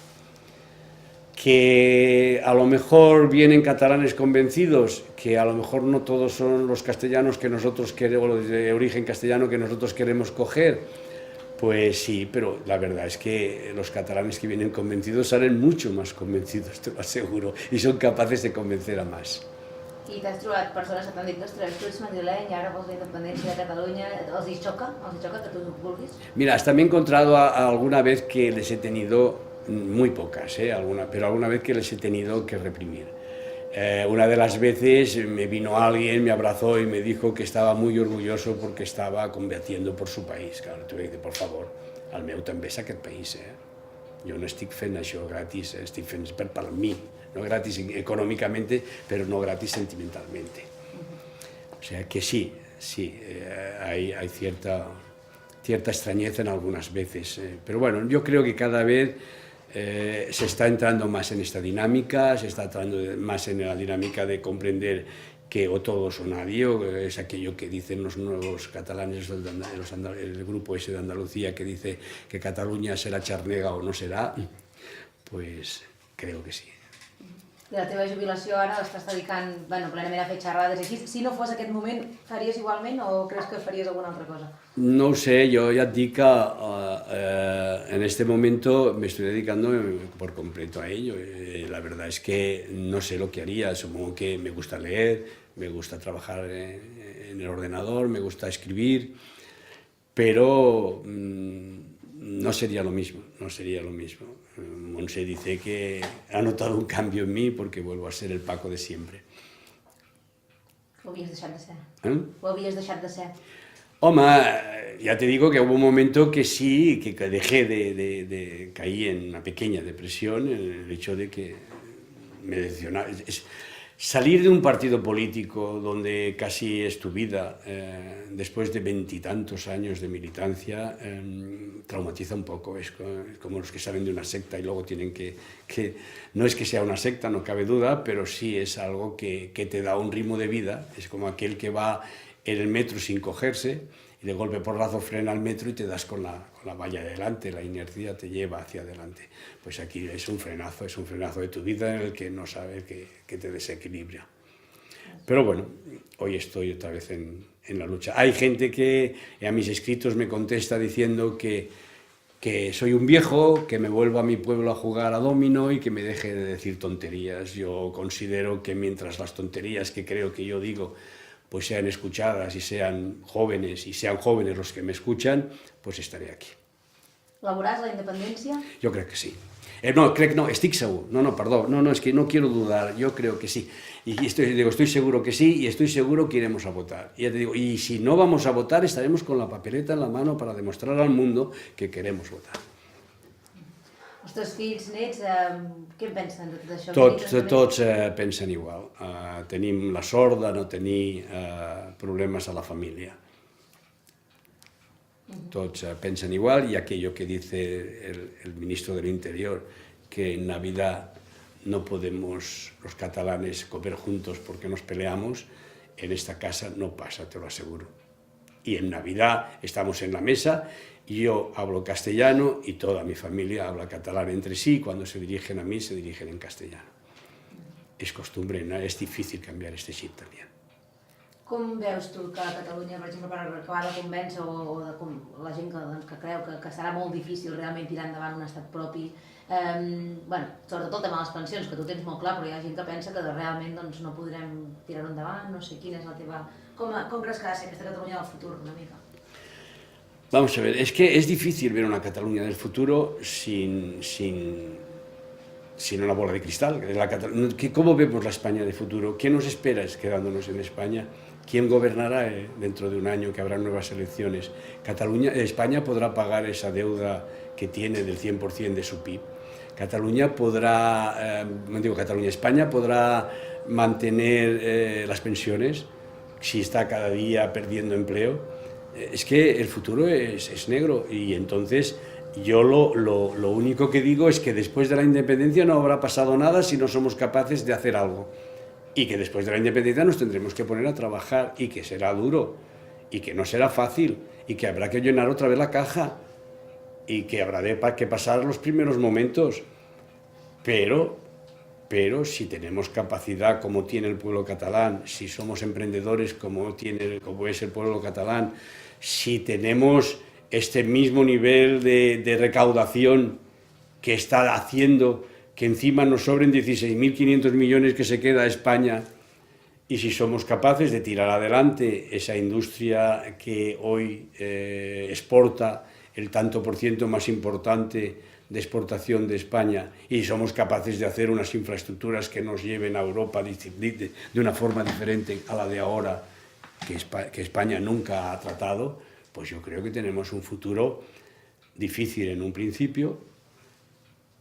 Que a lo mejor vienen catalanes convencidos, que a lo mejor no todos son los castellanos que nosotros queremos, los de origen castellano que nosotros queremos coger, pues sí, pero la verdad es que los catalanes que vienen convencidos salen mucho más convencidos, te lo aseguro, y son capaces de convencer a más. I t'has trobat persones que t'han dit, ostres, tu ets madrileny, ara vols la independència de Catalunya, els hi xoca que tu vulguis? Mira, hasta me he encontrado alguna vez que les he tenido, muy pocas, pero alguna vez que les he tenido que reprimir. Una de las veces me vino alguien, me abrazó y me dijo que estaba muy orgulloso porque estaba combatiendo por su país. Claro, tuve que dir, por favor, el meu també és aquest país, Jo no estic fent això gratis, estic fent per mi, no gratis económicamente, pero no gratis sentimentalmente. O sea que sí, hay cierta extrañeza en algunas veces, pero bueno, yo creo que cada vez se está entrando más en esta dinámica, se está entrando más en la dinámica de comprender que o todos o nadie, es aquello que dicen los nuevos catalanes, el grupo ese de Andalucía que dice que Catalunya serà xarnega o no serà, pues creo que sí. I la teva jubilació ara l'estàs dedicant plenament a fer xerrades així. Si no fos aquest moment, faries igualment o creus que faries alguna altra cosa? No ho sé, yo ya te digo que en este momento me estoy dedicando por completo a ello. La verdad es que no sé lo que haría, supongo que me gusta leer, me gusta trabajar en el ordenador, me gusta escribir, pero no sería lo mismo. Montse dice que ha notado un cambio en mí porque vuelvo a ser el Paco de siempre. Ho havies deixat de ser? Ho havies deixat de ser? Home, ya te digo que hubo un momento que sí, que dejé de caí en una pequeña depresión, el hecho de que me decepcionaba. Salir de un partido político donde casi es tu vida, después de 20 y tantos años de militancia, traumatiza un poco. Es como los que salen de una secta y luego tienen que... No es que sea una secta, no cabe duda, pero sí es algo que te da un ritmo de vida. Es como aquel que va en el metro sin cogerse y de golpe porrazo frena el metro y te das con la valla de delante, la inercia te lleva hacia adelante. Pues aquí es un frenazo de tu vida en el que no sabes que te desequilibra. Pero bueno, hoy estoy otra vez en la lucha. Hay gente que a mis escritos me contesta diciendo que soy un viejo, que me vuelvo a mi pueblo a jugar a dominó y que me deje de decir tonterías. Yo considero que mientras las tonterías que creo que yo digo pues sean escuchadas y sean jóvenes los que me escuchan, pues estaré aquí. La veuràs, la independència? Yo creo que sí. No, estic segur. No, es que no quiero dudar, yo creo que sí. Y estoy seguro que sí y estoy seguro que iremos a votar. Y ya te digo, y si no vamos a votar, estaremos con la papeleta en la mano para demostrar al mundo que queremos votar. Els teus fills, nets, què en pensen de tot això? Tots pensen igual. Tenim la sort de no tenir problemes a la família. Tots pensen igual y aquello que dice el ministro del Interior, que en Navidad no podemos los catalanes comer juntos porque nos peleamos, en esta casa no pasa, te lo aseguro. Y en Navidad estamos en la mesa y yo hablo castellano y toda mi familia habla catalán entre sí, cuando se dirigen a mí se dirigen en castellano. Es costumbre, ¿no? Es difícil cambiar este chip también. Com veus tu que a Catalunya, per exemple, per acabar de convèncer o la gent que creu que serà molt difícil realment tirar endavant un estat propi, Bueno, sobretot el tema de les pensions, que tu tens molt clar, però hi ha gent que pensa que realment doncs, no podrem tirar-ho endavant, no sé quina és la teva... Com creus que ha de ser aquesta Catalunya del futur, una mica? Vamos a ver, es que es difícil ver una Cataluña del futuro sin una bola de cristal. ¿Cómo vemos la España de futuro? ¿Qué nos espera quedándonos en España? ¿Quién gobernará dentro de un año que habrá nuevas elecciones? España podrá pagar esa deuda que tiene del 100% de su PIB. España podrá mantener las pensiones si está cada día perdiendo empleo. Es que el futuro es negro y entonces yo lo único que digo es que después de la independencia no habrá pasado nada si no somos capaces de hacer algo y que después de la independencia nos tendremos que poner a trabajar y que será duro y que no será fácil y que habrá que llenar otra vez la caja y que habrá que pasar los primeros momentos, pero si tenemos capacidad como tiene el pueblo catalán, si somos emprendedores como es el pueblo catalán, si tenemos este mismo nivel de recaudación que está haciendo que encima nos sobren 16.500 millones que se queda a España, y si somos capaces de tirar adelante esa industria que hoy exporta el tanto por ciento más importante de exportación de España, y somos capaces de hacer unas infraestructuras que nos lleven a Europa de una forma diferente a la de ahora, que España nunca ha tratado, pues yo creo que tenemos un futuro difícil en un principio,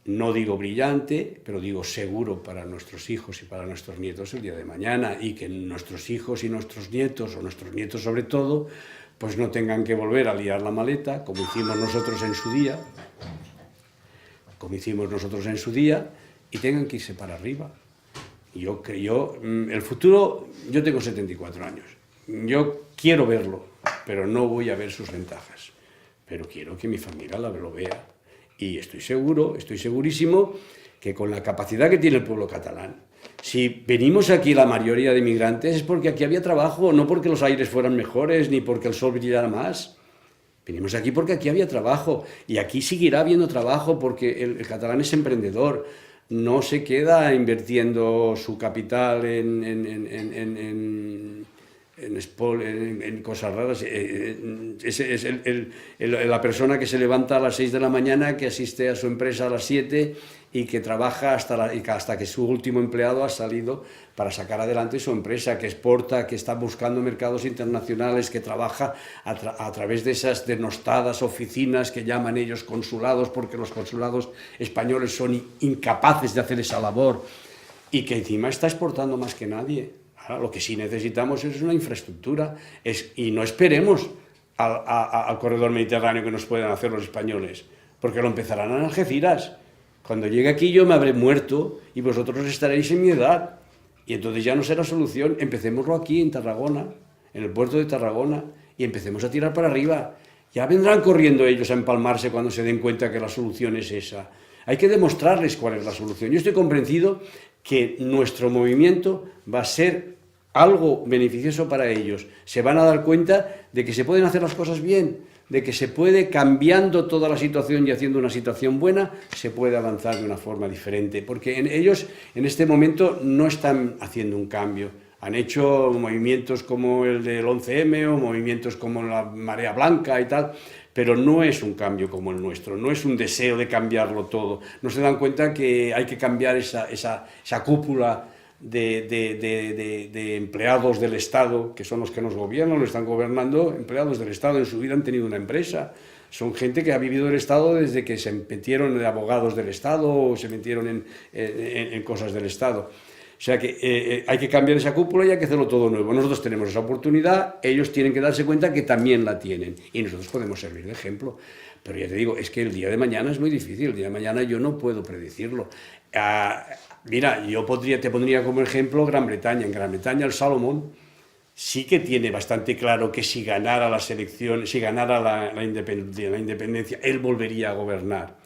no digo brillante, pero digo seguro para nuestros hijos y para nuestros nietos el día de mañana, y que nuestros hijos y nuestros nietos, o nuestros nietos sobre todo, pues no tengan que volver a liar la maleta, como hicimos nosotros en su día, y tengan que irse para arriba. El futuro, yo tengo 74 años, yo quiero verlo, pero no voy a ver sus ventajas, pero quiero que mi familia lo vea, y estoy segurísimo que con la capacidad que tiene el pueblo catalán, si venimos aquí la mayoría de inmigrantes es porque aquí había trabajo, no porque los aires fueran mejores ni porque el sol brillara más. Venimos aquí porque aquí había trabajo, y aquí seguirá habiendo trabajo porque el catalán es emprendedor, no se queda invirtiendo su capital en cosas raras. Es la persona que se levanta a las 6 de la mañana, que asiste a su empresa a las 7 y que trabaja hasta que su último empleado ha salido para sacar adelante su empresa, que exporta, que está buscando mercados internacionales, que trabaja a través de esas denostadas oficinas que llaman ellos consulados, porque los consulados españoles son incapaces de hacer esa labor, y que encima está exportando más que nadie. Ahora, lo que sí necesitamos es una infraestructura, y no esperemos al corredor mediterráneo que nos puedan hacer los españoles, porque lo empezarán en Algeciras. Cuando llegue aquí yo me habré muerto y vosotros estaréis en mi edad, y entonces ya no será solución. Empecémoslo aquí en Tarragona, en el puerto de Tarragona, y empecemos a tirar para arriba. Ya vendrán corriendo ellos a empalmarse cuando se den cuenta que la solución es esa. Hay que demostrarles cuál es la solución. Yo estoy convencido que nuestro movimiento va a ser algo beneficioso para ellos. Se van a dar cuenta de que se pueden hacer las cosas bien, de que se puede, cambiando toda la situación y haciendo una situación buena, se puede avanzar de una forma diferente, porque ellos en este momento no están haciendo un cambio. Han hecho movimientos como el del 11M o movimientos como la Marea Blanca y tal, pero no es un cambio como el nuestro, no es un deseo de cambiarlo todo. No se dan cuenta que hay que cambiar esa cúpula de empleados del Estado, que son los que nos gobiernan, lo están gobernando. Empleados del Estado en su vida han tenido una empresa. Son gente que ha vivido el Estado desde que se metieron de abogados del Estado o se metieron en cosas del Estado. O sea que hay que cambiar esa cúpula y hay que hacerlo todo nuevo. Nosotros tenemos esa oportunidad, ellos tienen que darse cuenta que también la tienen, y nosotros podemos servir de ejemplo. Pero ya te digo, es que el día de mañana es muy difícil, el día de mañana yo no puedo predecirlo. Mira, te pondría como ejemplo Gran Bretaña. En Gran Bretaña el Salomón sí que tiene bastante claro que si ganara las elecciones, si ganara la independencia, él volvería a gobernar,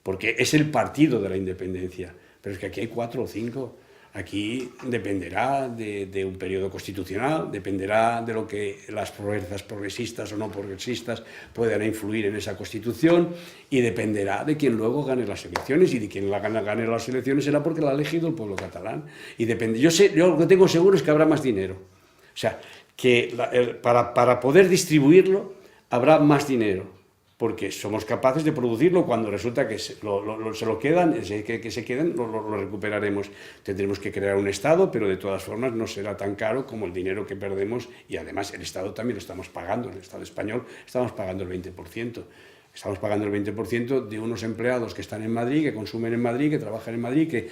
porque es el partido de la independencia. Pero es que aquí hay 4 o 5. Aquí dependerá de un periodo constitucional, dependerá de lo que las fuerzas progresistas o no progresistas puedan influir en esa Constitución y dependerá de quien luego gane las elecciones, y de quien gane las elecciones será porque la ha elegido el pueblo catalán. Y depende. Yo lo que tengo seguro es que habrá más dinero. O sea, que para poder distribuirlo habrá más dinero, porque somos capaces de producirlo. Cuando resulta que se lo quedan, que se queden, lo recuperaremos. Tendremos que crear un Estado, pero de todas formas no será tan caro como el dinero que perdemos, y además el Estado también lo estamos pagando. En el Estado español estamos pagando el 20%. Estamos pagando el 20% de unos empleados que están en Madrid, que consumen en Madrid, que trabajan en Madrid,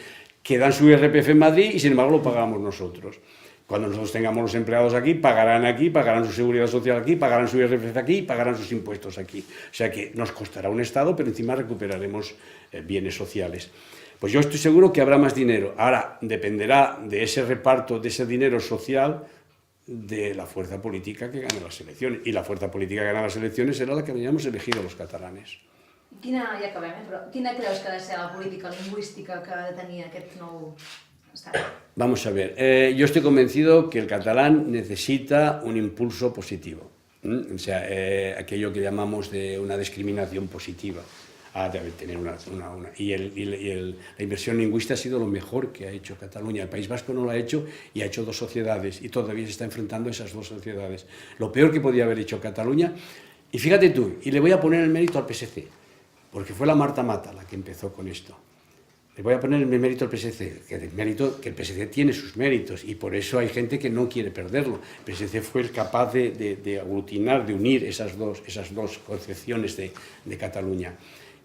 que dan su IRPF en Madrid, y sin embargo lo pagamos nosotros. Cuando nosotros tengamos los empleados aquí, pagarán su seguridad social aquí, pagarán su IRPF aquí, pagarán sus impuestos aquí. O sea que nos costará un Estado, pero encima recuperaremos bienes sociales. Pues yo estoy seguro que habrá más dinero. Ahora, dependerá de ese reparto, de ese dinero social, de la fuerza política que gane las elecciones. I la fuerza política que gana las elecciones será la que hayamos elegido los catalanes. Ja acabem, però quina creus que ha de ser la política lingüística que ha de tenir aquest nou estat? Vamos a ver, yo estoy convencido que el catalán necesita un impulso positivo, o sea, aquello que llamamos de una discriminación positiva. Debe tener la inversión lingüística ha sido lo mejor que ha hecho Cataluña. El País Vasco no lo ha hecho, y ha hecho dos sociedades, y todavía se está enfrentando a esas dos sociedades. Lo peor que podía haber hecho Cataluña, y fíjate tú, y le voy a poner el mérito al PSC, porque fue la Marta Mata la que empezó con esto. Le voy a poner el mérito al PSC, que el PSC tiene sus méritos, y por eso hay gente que no quiere perderlo. El PSC fue el capaz de aglutinar, de unir esas dos concepciones de Cataluña.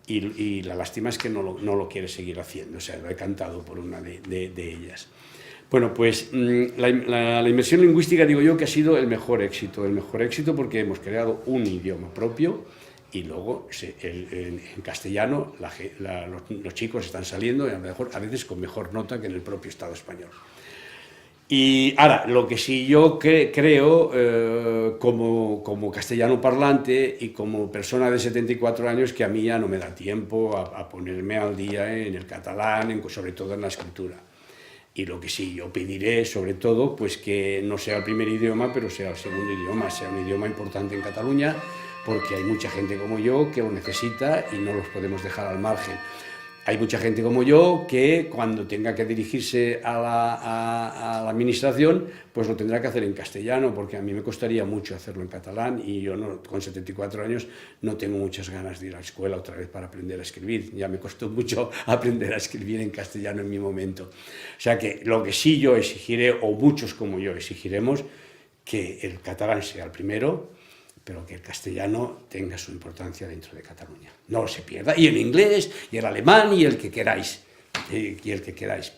Y la lástima es que no lo quiere seguir haciendo, o sea, lo he cantado por una de ellas. Bueno, pues la inmersión lingüística, digo yo, que ha sido el mejor éxito porque hemos creado un idioma propio, y luego en castellano los chicos están saliendo, y a veces con mejor nota que en el propio Estado español. Y ahora, lo que sí yo creo, como castellano parlante y como persona de 74 años, que a mí ya no me da tiempo a ponerme al día en el catalán, sobre todo en la escritura. Y lo que sí yo pediré, sobre todo, pues que no sea el primer idioma, pero sea el segundo idioma, sea un idioma importante en Cataluña, porque hay mucha gente como yo que lo necesita y no los podemos dejar al margen. Hay mucha gente como yo que cuando tenga que dirigirse a la administración, pues lo tendrá que hacer en castellano, porque a mí me costaría mucho hacerlo en catalán, y yo con 74 años no tengo muchas ganas de ir a la escuela otra vez para aprender a escribir. Ya me costó mucho aprender a escribir en castellano en mi momento. O sea que lo que sí yo exigiré, o muchos como yo exigiremos, que el catalán sea el primero, pero que el castellano tenga su importancia dentro de Cataluña. No se pierda. Y el inglés, y el alemán, y el que queráis,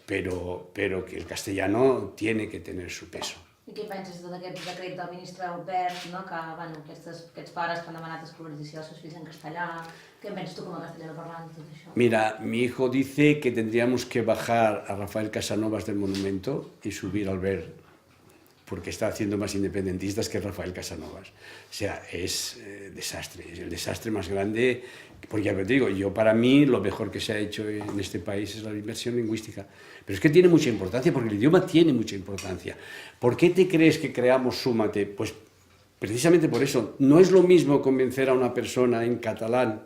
pero que el castellano tiene que tener su peso. I què penses de tot aquest decret del ministre Albert, no? Que aquests pares que han demanat escolarització dels seus fills en castellà? Què en penses tu com a castellano parlant de tot això? Mira, mi hijo dice que tendríamos que bajar a Rafael Casanovas del monumento y subir a Albert, porque está haciendo más independentistas que Rafael Casanovas. O sea, es desastre, es el desastre más grande, porque ya te digo, para mí lo mejor que se ha hecho en este país es la inversión lingüística. Pero es que tiene mucha importancia, porque el idioma tiene mucha importancia. ¿Por qué te crees que creamos Súmate? Pues precisamente por eso. No es lo mismo convencer a una persona en catalán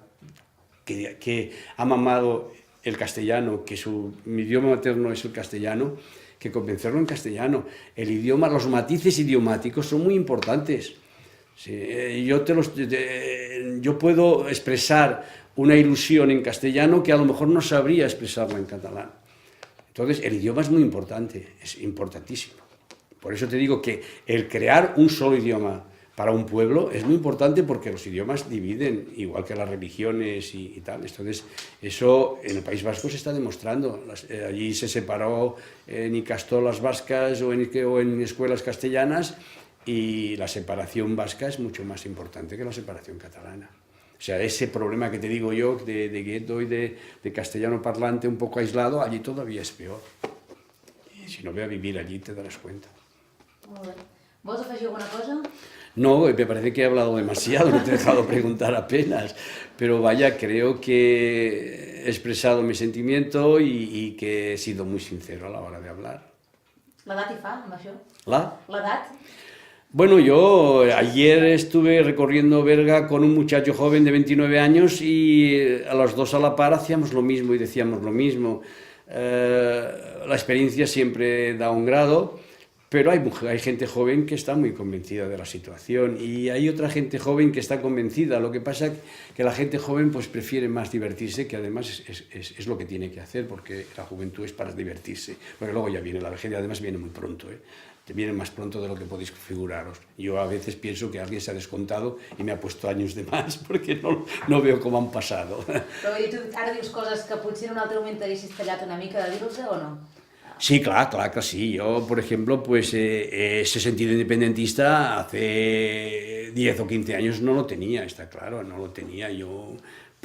que ha mamado el castellano, que su idioma materno es el castellano, que convencerlo en castellano. El idioma, los matices idiomáticos son muy importantes. Sí, yo puedo expresar una ilusión en castellano que a lo mejor no sabría expresarla en catalán. Entonces, el idioma es muy importante, es importantísimo. Por eso te digo que el crear un solo idioma para un pueblo es muy importante, porque los idiomas dividen, igual que las religiones y tal. Entonces, eso en el País Vasco se está demostrando. Allí se separó en ikastolas vascas o en escuelas castellanas, y la separación vasca es mucho más importante que la separación catalana. O sea, ese problema que te digo yo de gueto y de castellano parlante un poco aislado, allí todavía es peor. Y si no ve a vivir allí te darás cuenta. Molt bé. Vols afegir alguna cosa? No, me parece que he hablado demasiado, no te he dejado preguntar apenas, pero vaya, creo que he expresado mi sentimiento y que he sido muy sincero a la hora de hablar. L'edat hi fa, amb això? ¿La? L'edat? Bueno, yo ayer estuve recorriendo Berga con un muchacho joven de 29 años y a los dos a la par hacíamos lo mismo y decíamos lo mismo. La experiencia siempre da un grado, pero hay gente joven que está muy convencida de la situación y hay otra gente joven que está convencida. Lo que pasa es que la gente joven pues prefiere más divertirse, que además es lo que tiene que hacer, porque la juventud es para divertirse. Porque luego ya viene la vejez y además viene muy pronto, ¿eh? Te viene más pronto de lo que podéis figuraros. Yo a veces pienso que alguien se ha descontado y me ha puesto años de más porque no veo cómo han pasado. Però vull dir, tu ara dius coses que potser en un altre moment t'haguessis tallat una mica de dir-los o no? Sí, claro que sí. Yo, por ejemplo, pues ese sentido independentista hace 10 o 15 años no lo tenía, está claro, no lo tenía. Yo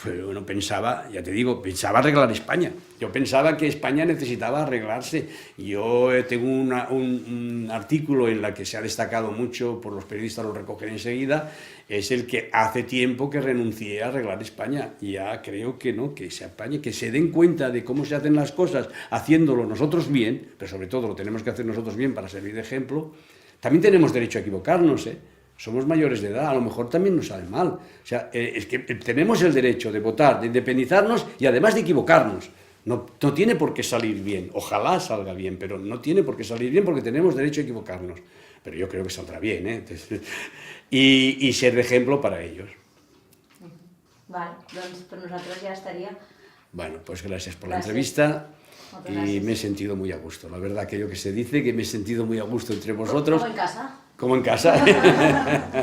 pues, no pensaba, ya te digo, pensaba arreglar España. Yo pensaba que España necesitaba arreglarse. Yo tengo un artículo en el que se ha destacado mucho, por los periodistas lo recogen enseguida, es el que hace tiempo que renuncié a arreglar España. Ya creo que no, que se apañe, que se den cuenta de cómo se hacen las cosas, haciéndolo nosotros bien, pero sobre todo lo tenemos que hacer nosotros bien para servir de ejemplo. También tenemos derecho a equivocarnos, ¿eh? Somos mayores de edad, a lo mejor también nos sale mal. O sea, es que tenemos el derecho de votar, de independizarnos y además de equivocarnos. No tiene por qué salir bien, ojalá salga bien, pero no tiene por qué salir bien porque tenemos derecho a equivocarnos. Pero yo creo que saldrá bien, ¿eh? Entonces, y ser de ejemplo para ellos. Vale, doncs per nosaltres ja estaria. Bueno, pues gracias por la entrevista y me he sentido muy a gusto. La verdad, aquello que se dice, que me he sentido muy a gusto entre vosotros. Como en casa. Como en casa.